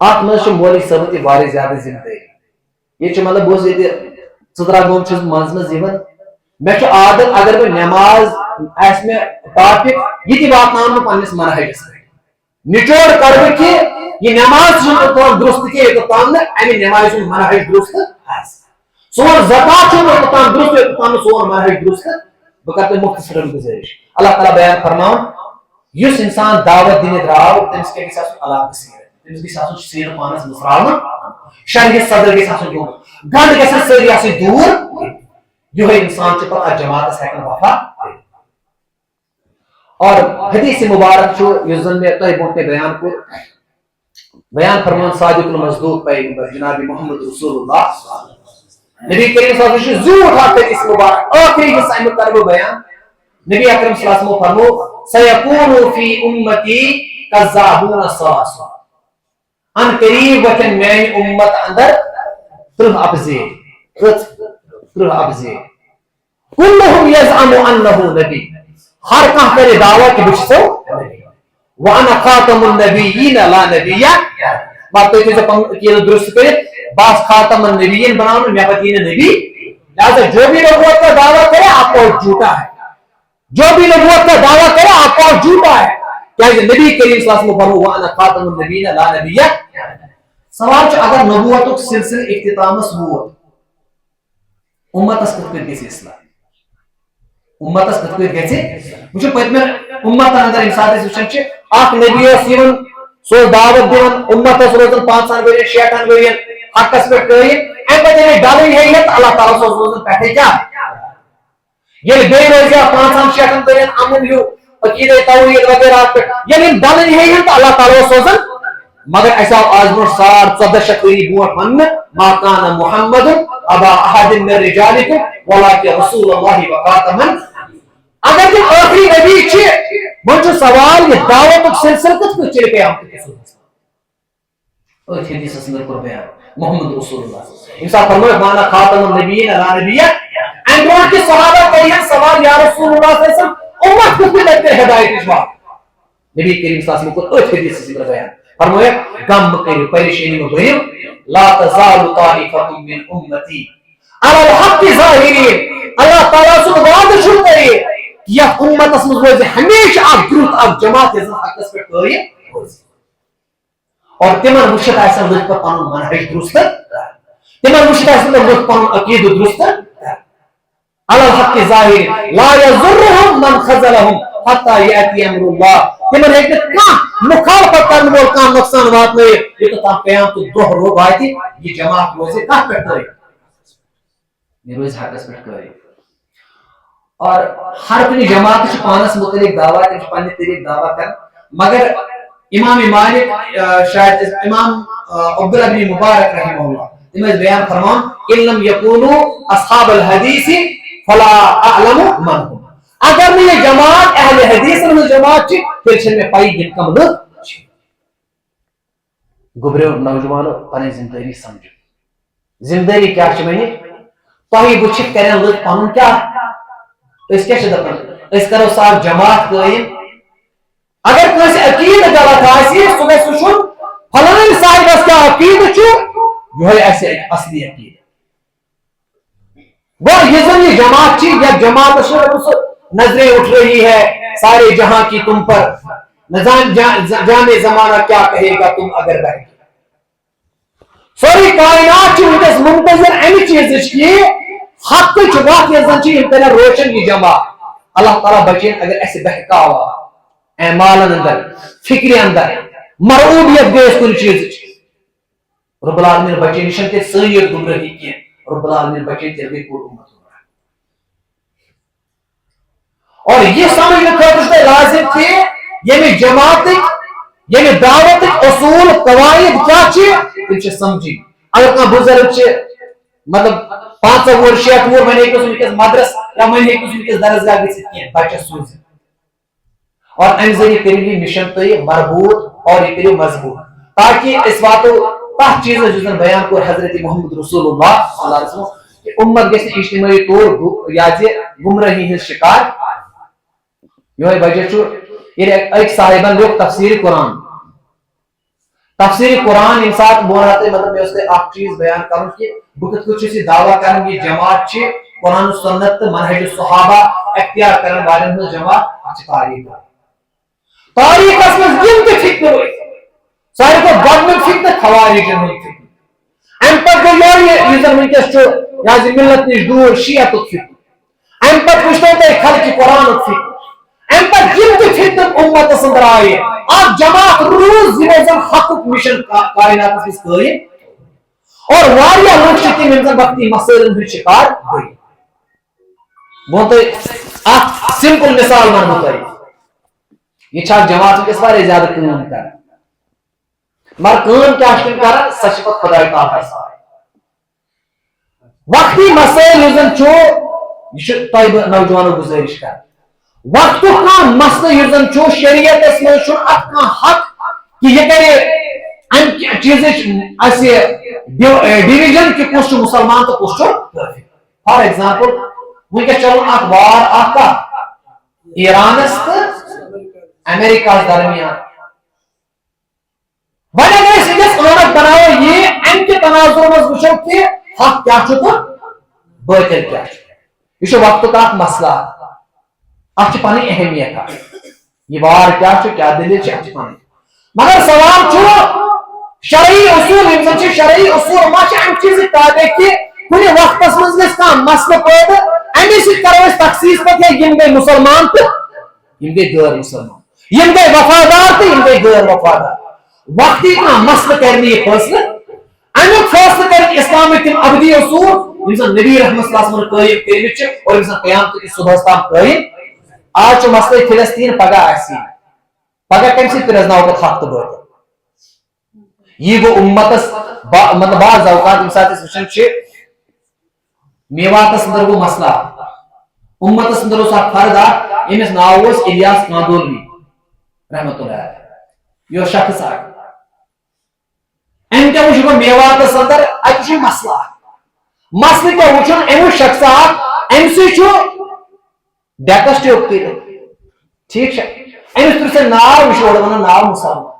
اتھ منٛز چھِ مولوی صٲبن تہِ واریاہ زیادٕ ذمہٕ دٲری ییٚتہِ چھُ مطلب بہٕ اوسُس ییٚتہِ ژٕدرا گوم چھُس منٛزٕ منٛزٕ یِوان مےٚ چھُ عادت اگر بہٕ نٮ۪ماز آسہِ مےٚ ٹاپِک یہِ تہِ واتناوان بہٕ پننِس منہجس پٮ۪ٹھ نچوڑ کرٕ بہٕ کہِ یہِ نٮ۪ماز چھُنہٕ اوٚتام درست کینٛہہ یوٚتام نہٕ امہِ نٮ۪مازِ ہُنٛد منہج درست آسہِ سون زکات چھُنہٕ اوٚتام درست یوٚتام نہٕ سون منہج درست بہٕ کرٕ تۄہہِ مختصرن گُزٲرِش اللہ تعالیٰ بیان فرماوُن یُس انسان دعوت دِنہِ درٛاو تٔمِس کیٛاہ گژھِ آسُن علاقہٕ سیٖرت تٔمِس گژھِ آسُن سیٖرٕ پانس مٕژراونہٕ شرحہِ صدر گژھِ آسُن گوٚمُت گنٛڈ گژھن سٲری آسٕنۍ دوٗر یِہوے انسان چھُ پتہٕ اتھ جماعتس ہٮ۪کان وفا کٔرِتھ اور حدیث مبارک چھُ یُس زن مےٚ تۄہہِ برونٛٹھ کنہِ بیان کوٚر بیان فرماوُن صادق المصدوق پیغمبر جناب محمد رسول اللہ نبی کریم صلی اللہ علیہ وسلم چھُ زیوٗٹھ اکھ حدیث مبارک ٲخری حصہٕ امیُک کرٕ بہٕ بیان نبی اکرم صلی اللہ علیہ وسلم فرمو سیکون فی امتی کذابون ثلاث ان قریب وتھن میانہِ امت اندر 30 افضل 30 افضل كلهم يزعم انه نبي ہر کانٛہہ کرِ دعویٰ کہ بہٕ چھُسو نبی وانا خاتم النبیین لا نبی پتہٕ تُہۍ تھٲیزیو پنُن عقیدٕ درست کٔرِتھ بہٕ آس خاتم النبیین بناونہٕ مےٚ پتہٕ یی نہٕ نبی لہذا جو بھی نبوت کا دعویٰ کرے آپ کو جھوٹا ہے جو بھی نبوت کا دعویٰ کرے آپ کو جھوٹا ہے کیازِ نبی کریم صلی اللہ علیہ وسلم فرمو وانا خاتم النبیین لا نبی سوال چھُ اگر نبوتُک سلسلہٕ اختتامس ووت امتس کِتھ پٲٹھۍ گژھِ اصلاح امتس کِتھ پٲٹھۍ گژھِ وٕچھو پٔتمٮ۪ن امتن اندر ییٚمہِ ساتہٕ أسۍ وٕچھان چھِ اکھ نبی اوس یِوان سُہ اوس دعوت دِوان امتس روزان 5 ؤرین 6 ؤرین حقس پٮ۪ٹھ قٲیِم امہِ پتہٕ ییٚلہِ ڈلٕنۍ ہیٚیہِ تہٕ اللہ تعالیٰ اوس روزان پٮ۪ٹھے کیٛاہ ییٚلہِ بیٚیہِ روزِ ہا 5 6 ؤرین امن ہیوٗ عقیدے توحیٖد وغیرہ پٮ۪ٹھ ییٚلہِ یِم ڈلٕنۍ ہیٚیہِ تہٕ اللہ تعالیٰ اوس روزان مگر اسہِ آو آز برونٛٹھ 1400 ؤری برونٛٹھ وننہٕ ما کان محمد ابا احد من رجالکم ولکن رسول اللہ وخاتم اگر تم آخری نبی چھِ وۄنۍ چھُ سوال یہِ دعوتُک سلسلہٕ کِتھ پٲٹھۍ چلہِ قیامتٕکِس دۄہس أتھۍ حدیثس منٛز کوٚر بیان محمد رسول اللہ ییٚمہِ ساتہٕ فرمٲیکھ وانا خاتم النبیین لا نبی امہِ برونٛٹھ کہِ صحابہ کٔرِہن سوال یا رسول اللہ صلی اللہ علیہ وسلم امت کِتھ پٲٹھۍ لگہِ ہدایتٕچ وَتھ نبی کریم صلی اللہ علیہ وسلم کوٚر أتھۍ حدیثس منٛز بیان فرمٲیکھ غم مہٕ کٔرِو پریشٲنی مہٕ بٔرِو لا تزال طائفة من امتی علی الحق ظاہرین اللہ تعالیٰ سُنٛد وعدٕ چھُ تۄہہِ یتھ امتس منٛز روزِ ہمیشہ اکھ گرُت اکھ جماعت یۄس زن حقس پٮ۪ٹھ قٲیِم روزِ اور تمن وٕچھِتھ آسن لُکھ پتہٕ پنُن منہج درست تمن وٕچھِتھ آسن لُکھ پنُن عقیدٕ درست علی الحق ظاہرین لا یضرهم من خذلهم حتى یأتی امر اللہ تمن ہیٚکہِ نہٕ کانٛہہ مخالفت کرن وول کانٛہہ نۄقصان واتنٲیِتھ یوٚتام قیامتُک دۄہ واتہِ یہِ جماعت روزِ کتھ پٮ۪ٹھ قٲیِم یہِ روزِ حقس پٮ۪ٹھ قٲیِم اور ہر کُنہِ جماعتس چھُ پانس متعلق دعویٰ تِم چھِ پننہِ طریقہٕ دعویٰ کران مگر امام مالک شاید امام عبداللہ بن مبارک رحمہ اللہ تم ٲسۍ بیان فرمان ان لم یکونوا اصحاب الحدیث فلا اعلم من هم اگر نہٕ یہِ جماعت اہل حدیثن ہٕنٛز جماعت چھِ تیٚلہِ چھنہٕ مےٚ پَیی یِم کم لُکھ چھِ گوٚبریو نوجوانو پنٕنۍ ذمہٕ دٲری سمجھو ذمہٕ دٲری کیٛاہ چھِ وۄنۍ تۄہہِ وٕچھِتھ کرن لُکھ پنُن کیٛاہ أسۍ کیٛاہ چھِ دپان أسۍ کرو سا اکھ جماعت قٲیِم اگر کٲنٛسہِ عقیدٕ غلط آسہِ سُہ گژھِ وٕچھُن فلٲنۍ صاحبس کیٛاہ عقیدٕ چھُ یِہوے آسہِ اصلی عقیدٕ گوٚو یہِ زن یہِ جماعت چھِ یتھ جماعتس چھِ سُہ نظریں اٹھ رہی ہے سارے جہاں کی تم پر، جانے زمانہ کیا کہے گا تم اگر رہ گئے. سوری کائنات ونکس منتظر امہ چیز کی حق وقت زن روشن یہ جمع. اللہ تعالیٰ بچین اگر اس بہکاوا اعمالن اندر فکر اندر مرعوبیت گیس کن چیز رب العالمین بچین نشن تے سید گمراہی کی رب العالمین بچین تے بھی پور امت گمراہ. اور یہ سمجھنے خاطر لازم تھے یہ جماعت یہ دعوت اصول قواعد کیا تم سمجھی. اگر کھانا بزرگ مطلب 5 وُہُر 6 وُہُر ونے ونکس مدرس یا ونے ونکس درسگاہ گژھِتھ کینٛہہ بچس سوٗزِتھ اور امہ ذریعہ کٔرِو یہ مشن تُہۍ مربوط اور یہ کٔرِو مضبوط تاکہ اس واتو تتھ چیزس یُس زن بیان کوٚر حضرت محمد رسول اللہ صلی اللہ علیہ وسلم کہ امت گژھِ نہٕ اجتماعی طور یا گمراہی ہٕنٛز شکار. یہ وجہ ییٚلہِ أکۍ صاحبن لیوٚکھ تفسیر قرآن ییٚمہِ ساتہٕ بہٕ ونہا تۄہہِ مطلب مےٚ اوس تۄہہِ اکھ چیٖز بیان کرُن کہ بہٕ کِتھ پٲٹھۍ چھُس یہ دعویٰ کران یہ جماعت چھِ قرآن سنت تہٕ منہج الصحابہ اختیار کرن والٮ۪ن ہٕنٛز جماعت اتھ چھِ تاریخس منٛز یِم تہِ فتنہٕ ؤتھۍ ساروی کھۄتہٕ گۄڈنیُک فتنہٕ خوارجن ہُنٛد فتنہٕ. امہِ پتہٕ گوٚو یہِ زن ونکیٚس چھُ یہِ ملت نِش دوٗر شیعتُک فتنہٕ. امہِ پتہٕ وٕچھتو تۄہہِ خلقہِ قرآنُک فتنہٕ. امہِ پتہٕ یِم تہِ فتنہٕ امتس اندر آیہِ اکھ جماعت روٗز یِمو زن حقُک مشن کائناتس منٛز قٲیِم اور واریاہ لُکھ چھِ تِم یِم زن وقتی مسائلن ہٕنٛدۍ شکار گٔے. بہٕ ونہٕ تۄہہِ اکھ سمپل مثال ونہٕ بہٕ تۄہہِ. یہ چھا جماعت ونکس واریاہ زیادٕ کٲم کران مگر کٲم کیٛاہ چھِ تِم کران سۄ چھِ پتہٕ خۄداے تعالیٰ سان. وقتی مسائل یُس زن چھُ یہ چھُ تۄہہِ بہٕ نوجوانو گُزٲرِش کران وقتُک کانٛہہ مسلہٕ یُس زن چھُ شریعتس منٛز چھُنہٕ اتھ کانٛہہ حق کہ یہ کرے امہِ چیٖزٕچ اسہِ ڈِوِجن کہ کُس چھُ مُسلمان تہٕ کُس چھُ کٲفِر. فار ایگزامپل ونکیٚس چلان اکھ وار اکھ ایرانس تہٕ امریکہس درمیان. وۄنۍ اگر أسۍ ونکیٚس ٲنت بناوو یہ امہِ کہِ تناظر منٛز وٕچھو کہ حق کیٛاہ چھُ تہٕ باطل کیٛاہ چھُ. یہ چھُ وقتُک اکھ مسلہٕ اتھ چھِ پنٕنۍ اہمیت اکھ یہ وار کیٛاہ چھُ کیٛاہ دلیل چھِ اتھ چھِ پنٕنۍ. مگر سوال چھُ شرعی اصول یِم زن چھِ شرعی اصول ما چھِ امہِ چیٖزٕکۍ تابع کہ کُنہِ وقتس منٛز گژھِ کانٛہہ مسلہٕ پٲدٕ امی سۭتۍ کرو أسۍ تخصیٖص پتہٕ ہے یِم گٔے مُسلمان تہٕ یِم گٔے غٲر مُسلمان یِم گٔے وفادار تہٕ یِم گٔے غٲر وفادار. وقتی کانٛہہ مسلہٕ کرِ نہٕ یہِ فٲصلہٕ امیُک فٲصلہٕ کرن اسلامٕکۍ تِم ابدی اصول یِم زن نبی رحمت صلی اللہ علیہ وسلم قٲیِم کٔرمٕتۍ چھِ اور یِم زن قیامتہٕ کِس صبحس تام قٲیِم. آز چھُ مسلہٕ فلسطیٖن پگاہ آسہِ پگاہ کمہِ سۭتۍ پرٛزناوو پتہٕ حق تہٕ باطل. یہ گوٚو امتس مطلب بعض اوقات ییٚمہِ ساتہٕ أسۍ وٕچھان چھِ میواتس اندر گوٚو مسلہٕ امتس اندر اوس اکھ فرد اکھ ییٚمِس ناو اوس الیاس کاندولوی رحمتہ اللہ علیہ. یہ اوس شخص اکھ أمۍ کیٛاہ وٕچھ گوٚو میواتس اندر اتہِ چھُ مسلہٕ اکھ. مسلہٕ کیٛاہ وٕچھُن أمۍ وٕچھ شخص اکھ أمۍ سٕے چھُ ڈیکس ٹیوٚپ کٔرِتھ ٹھیٖک چھا أمِس پرٛژھن ناو یہِ چھُ اورٕ ونان ناو مُسلمان.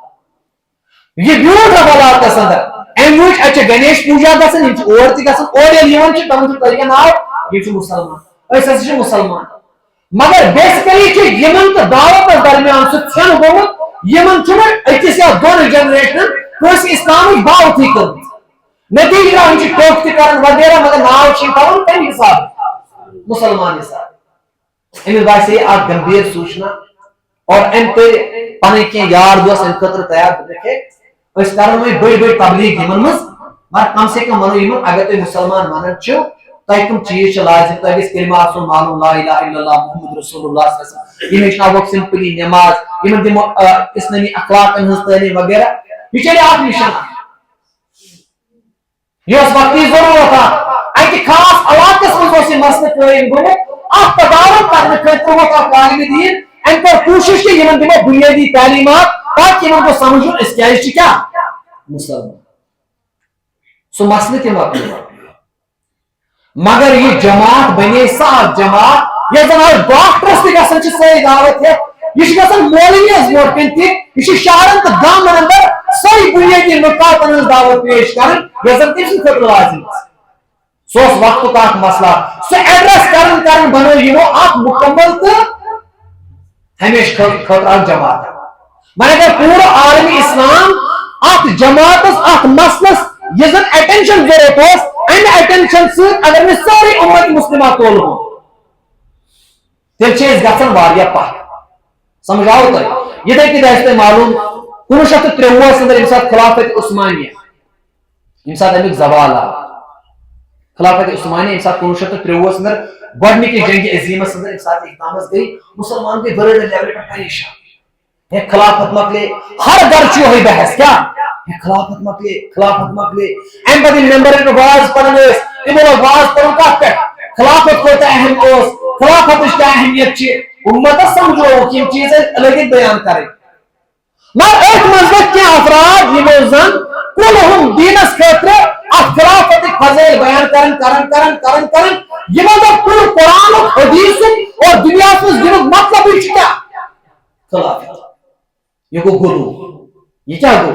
یہ بیوٗٹھ اَتھ علاقس اندر أمۍ وٕچھ اتہِ چھِ گنیش پوٗجا گژھان یِم چھِ اور تہِ گژھان اور ییٚلہِ یِوان چھِ تِمن چھُ تۄہہِ کیٛاہ ناو یِم چھِ مُسلمان أسۍ ہسا چھِ مُسلمان. مگر بیسکلی چھُ یِمن تہٕ دعوتس درمیان سُہ ژھٮ۪ن گوٚمُت یِمن چھُنہٕ أکِس یا دۄن جنریشنن کٲنٛسہِ اسلامٕچ دعوتٕے کٔرمٕژ. نتیجہ یِم چھِ ٹوٚپ تہِ کران وغیرہ مگر ناو چھِ تھاوان کمہِ حسابہٕ مُسلمان حسابہٕ. أمِس باسے اکھ گمبھیٖر سوٗچنا اور أمۍ کٔرۍ پنٕنۍ کینٛہہ یار دوس أمۍ خٲطرٕ تیار دوٚپُکھ أسۍ کرو وۄنۍ بٔڑۍ بٔڑۍ تبلیغ یِمن منٛز مگر کم سے کم ونو یِمن اگر تُہۍ مُسلمان ونان چھِو تۄہہِ کٕم چیٖز چھِ لازم تۄہہِ گژھِ کلمہ آسُن معلوم لا الہ الا اللہ محمد رسول اللہ صلی اللہ علیہ وسلم. یِم ہیٚچھناوہوکھ سمپلی نٮ۪ماز یِمن دِمو اسلٲمی اخلاقن ہٕنٛز تعلیٖم وغیرہ. یہِ چلے اکھ مِشن یہِ ٲس وقتی ضروٗرت اکھ اکہِ خاص علاقس منٛز اوس یہِ مسلہٕ قٲیِم گوٚمُت اتھ تدارُک کرنہٕ خٲطرٕ ووت اکھ عالمِ دیٖن أمۍ کٔر کوٗشش کہِ یِمن دِمو بُنیٲدی تعلیٖمات تاکہِ یِمن گوٚژھ سمجھُن أسۍ کیٛازِ چھِ کیٛاہ مُسلمان. سُہ مسلہٕ تہِ مۄکلیو مگر یہِ جماعت بنے سۄ اکھ جماعت یۄس زن آز ڈاکٹرس تہِ گژھان چھِ سٲری دعوت ہٮ۪تھ یہ گژھان مولویس برونٛٹھ کن تہِ یہ شہرن تو گامن اندر سٲری بنیٲدی نکاتن ہٕنٛز دعوت پیش کران یۄس زن تٔمۍ سٕنٛدِ خٲطرٕ لازم سوس وقت کا مسئلہ سو ایڈریس کرن بنو یمو اخ مکمل تو ہمیشہ خطرہ جماعت مگر پورا عالمی اسلام اخ جماعت اخ مسلس یہ زن اٹینشن ضرورت اس ان اٹینشن سے اگر میں ساری امت مسلمہ تول ہوں تیل چیز گھن واریا پہ سمجھاؤ تو یہ کہ دہتے معلوم 1953 اندر امسات خلافت عثمانیہ امسات امیک زوال آ خلافت عثمانیہ امسات 1953 اندر گۄڈنِکہِ کی جنگ عظیمس اندر امسات اقدامس گئی مسلمان گئی بڑے لیول پر پریشان یہ خلافت مکلے ہر گھر چھ ہوئی بحث کیا یہ خلافت مکلے ام پتہ ممبر واز پڑھن تمو واز پڑھن کت پہ خلافت کوتا اہم اس خلافت کیا اہمیت چھ امت سمجھو کہ چیزیں لگی بیان کریں مگر ایک مذہب کے افراد یہ زن کلہم دینس خاطر خلافت فضائل بیان کرن یہ کل قرآن حدیث اور دنیا سے دنوں مطلب ہی کیا خلافت یہ کو گلو یہ کیا گو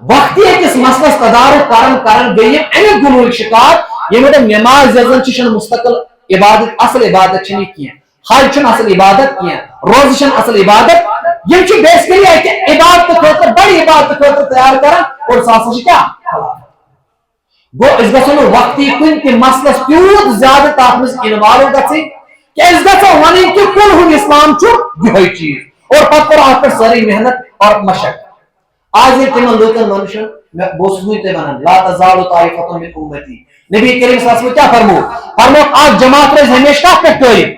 وقتی ایک اس مسئلہ تدارک کرن گئی امی گلو شکار یہ مطلب نماز یزن چشن مستقل عبادت اصل عبادت چھنی کیا حج چھن اصل عبادت کیا روز چھن اصل عبادت یہ چھ بیسکلی ہے کہ عبادت خاطر بڑی عبادت خاطر تیار کرن اور ساتھ ساتھ کیا گو اس گژھن وقتی کن کہ مسئلہ تیوت زیادہ تاتھ مز انوالو گژھِ کہ اس گژھن ونن کہ کل ہن اسلام چھ یہی چیز اور پتہ کر اتھ پر ساری محنت اور مشقت آج یہ تمن لوکن منشن میں بوسنوی تے ونن لا تزال طائفۃ من امتی نبی کریم صلی اللہ علیہ وسلم کیا فرمو آج جماعت رہے ہمیشہ پہ قائم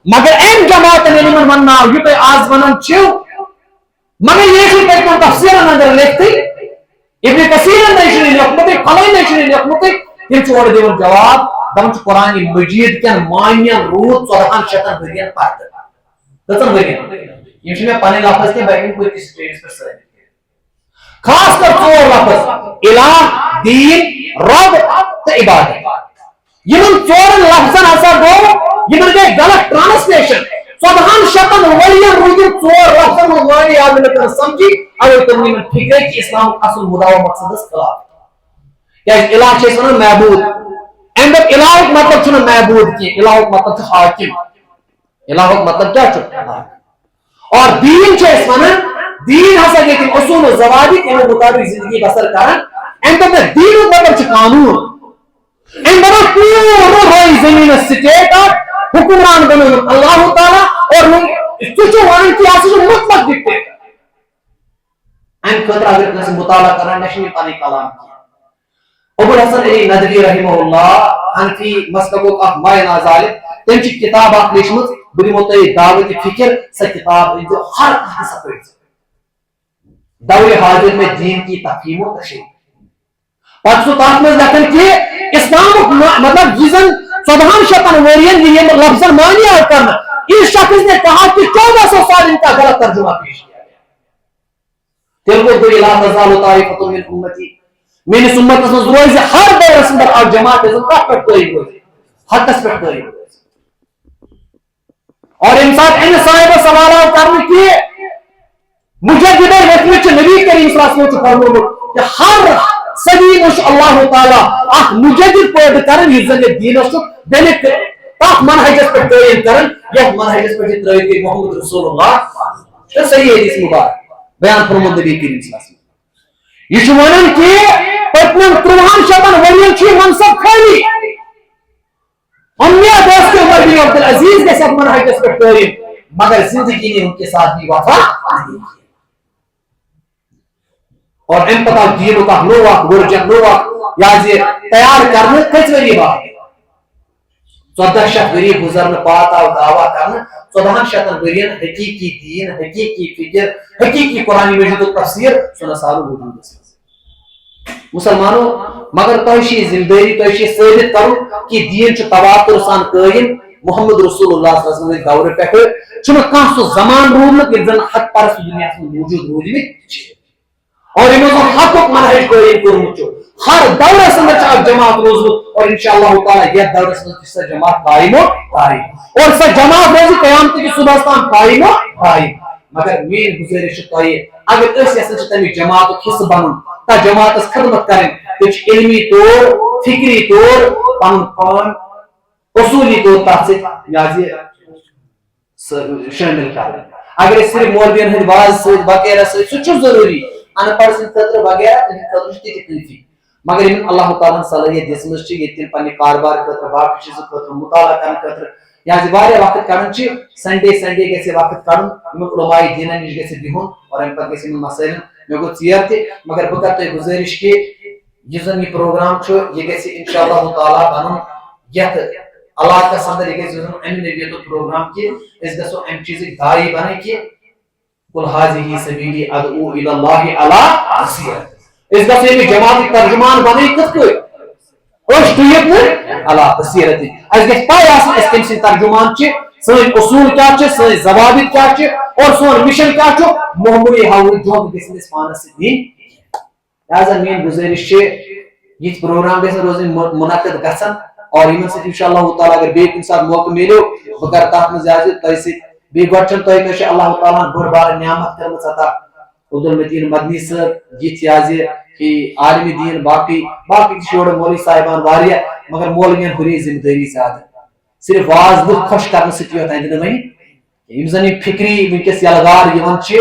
مگر این جماعت نے من وننا یہ تے آج ونن چھو مگر یہ چھ کہ تفسیر اندر لکھتی ابن کثیر نے شری لکھمت قلعی نے شری لکھمت تم چھوڑ دیون جواب دم چھ قرآن مجید کن مانین روت 14 شتن ورین پتہ کتن ورین یہ چھ میں پنے لفظ کے بیان کوئی کس سٹیج پر سر خاص کر ژور لفظ الہ دین رب تو عبادت یہ ژور لفظن ہسا گو یہ گئی غلط ٹرانسلیشن 14 شتن ورین روزن ژور لفظن معنی یاد نہ سمجھی اگر تم نے فکر کہ اسلام اصل مدعا و مقصد اس خلاف کیا الہ چھ ونان معبود اینڈ الہ مطلب چھ معبود کی الہ مطلب چھ حاکم الہ مطلب کیا چھ اور دین چھ اس ونان دین ہسا کہ اصول و ضوابط کے مطابق زندگی بسر کرن اینڈ دین مطلب چھ قانون اینڈ پورا ہوئی زمین سٹیٹ حکمران بنو اللہ تعالی اور چھ ونان کہ اس مطلق ڈکٹیٹر ان خطر اگر کسی مطالعہ کرنا نشنی پانی کلام کیا ابو الحسن علی ندوی رحمہ اللہ حنفی مسلکوں کا مائن ظالم تم چھ کتاب اخ لیچمت بری متعی دعوت فکر سے کتاب جو ہر کہتے سپریٹ دور حاضر میں دین کی تفہیم و تشریح پس تو تاک میں لکھن کہ اسلام مطلب جیزن 14 شتن ورین یہ لفظن معنی آئے کرنا اس شخص نے کہا کہ 1400 سال ان کا غلط ترجمہ پیش کیا تلکو کوئی لا تزال طائفۃ من امتی میری امت اس روز ہر دور اندر اور جماعت اس کا پر کوئی ہوئی حد تک پر کوئی اور انسان ان صاحب سوالات کرنے کی مجدد رکھنے چ نبی کریم صلی اللہ علیہ وسلم فرمو کہ ہر صدی مش اللہ تعالی اخ مجدد پیدا کرن یہ زندگی دین اس بنت تاک منہج پر قائم کرن یہ منہج پر ترائے کہ محمد رسول اللہ یہ صحیح ہے اس مبارک بیان فرمود نبی کریم صلی اللہ علیہ وسلم یہ شمانن کی پتنم 13 شتن ورین چھ منصب خالی امنیہ دوست عمر بن عبدالعزیز کے ساتھ منہج پر قائم مگر زندگی نے ان کے ساتھ بھی وفا نہیں کی اور ان پتہ دین کا نووا ورجن نووا یا تیار کرنے کچھ وری بات 14 شت وری گزرنے پاتا اور دعویٰ کرنا 14 شتن ورین حقیقی دین حقیقی فکر حقیقی قرآن مجید و تفسیر سنا سالو وجود اس مسلمانوں مگر توشی زندگی توشی ثابت کرو کہ دین چھ تواتر سان قائم محمد رسول اللہ صلی اللہ علیہ وسلم دور پہ چھنہ کانٛہہ سُہ زمان روٗدمُت ییٚلہِ زن حق پرست دنیا موجود روٗدمٕتۍ چھِ اور یِمو زن حقُک منہج قٲیِم کوٚرمُت چھُ ہر دورس اندر چھِ اکھ جماعت روٗزمٕژ اور انشاءاللہ تعالیٰ یتھ دورس منٛز تہِ چھِ سۄ جماعت قائم و قائم اور سۄ جماعت روزِ قیامتہٕ کِس صبحس تام قائم و قائم مگر میٲنۍ گُزٲرِش چھِ تۄہہِ اگر أسۍ یژھان چھِ تمہِ جماعتُک حصہٕ بنُن تتھ جماعتس خدمت کرٕنۍ تیٚلہِ چھِ علمی طور فکری طور پن پان اصولی طور تک شامل کر اگر صرف مولوین ہند واز وغیرہ سہ ضروری ان پڑھ سند خاطر وغیرہ خاطر تکلیفی مگر ان اللہ تعالیٰ صلاحیت دس یہ پنہ کاربار خاطر باقی چیزوں خاطر مطالعہ کرنے خاطر یہ وقت کڑان سنڈے سنڈے گھس وقت کڑن علماء دینن نش گھس بہن اور ام پتہ گھس مسائل مے گو ژیر تہ مگر بہ کر تہ گزارش کہ یہ زن یہ پروگرام یہ گھس انشاءاللہ تعالیٰ بنن یتھ علاقس اندر یہ گھس ام نویت پروگرام کہ اس گھسو ام چیز دائی بنے کہ قل هذه سبیلی ادعو الی اللہ علی بصیرۃ اس گھسو یہ جماعت ترجمان بنے کت کوئی اس ٹویت نہ علی بصیرۃ اس گھس پائی آسن اس کم سن ترجمان سن اصول کیا سن ضوابط کیا اور سون مشن کیا محمولی حاول جو گھس اس پانس دین لہذا میری گزارش یہ پروگرام گھس روزن منعقد گھسن اور ان انشاءاللہ تعالیٰ اگر بیٚیہِ کُنہِ ساتہٕ موقع مِلیو بہٕ کرٕ تتھ منٛز زیادٕ تۄہہِ سۭتۍ بیٚیہِ گۄڈٕ چھنہٕ تۄہہِ چھِ اللہ تعالیٰ ہن بٔڑ بارٕ نعمت کٔرمٕژ عطا عبدالمتین مدنی صٲب یِتھ کہ عالم دین باقی تہِ چھِ یورٕ مولوی صاحبان واریاہ مگر مولوین ہُرے ذمہ دٲری زیادٕ صرف واز لُکھ خۄش کرنہٕ سۭتۍ یوت اندِ نہٕ وۄنۍ یِم زن یِم فکری ونکیٚس یلغار یِوان چھِ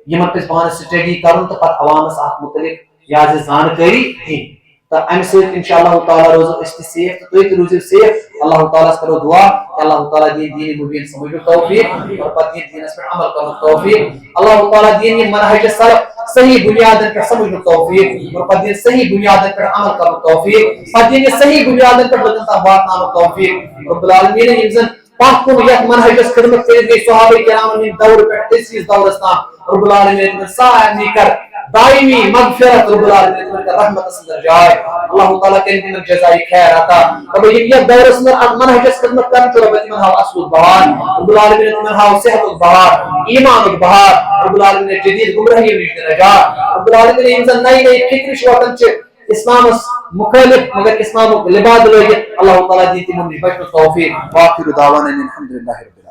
یِمن پزِ پانس سٹڈی کرُن تہٕ پتہٕ عوامس اتھ متعلق زانکٲری دِنۍ تو ام انشاءاللہ تعالیٰ روزو اس سیف تو تھی روزو سیف اللہ تعالیٰ کرو دعا کہ اللہ تعالیٰ دین دین مبین سمجھ توفیق اور پتہ دینس پر عمل کرنے توفیق اللہ تعالیٰ دین یہ منہج سلف صحیح بنیادن پر سمجھ توفیق اور پتہ صحیح بنیادن پر عمل کرنے توفیق پتہ صحیح بنیادن پر لوگن تک واتنانے توفیق رب العالمین یم پتھ کن یتھ منہجس خدمت کرت گئی صحابہ کرام ہند دور پہ تیس دورس تام رب العالمین سارے کر دائمی مغفرت رب العالمین کا رحمت اندر جائے اللہ تعالیٰ کے ان جزائی خیر عطا رب یہ دور اندر منہجس خدمت کرن تو رب من ہاو اصل البہار رب العالمین من ہاو صحت البہار ایمان البہار رب العالمین جدید گمراہی نش نجات رب العالمین ان نئی نئی فکر شوتن چ اسلام مخالف مگر اسلام لباد لگت اللہ تعالیٰ دی تمن بچن توفیق واخر دعوانا الحمد لله رب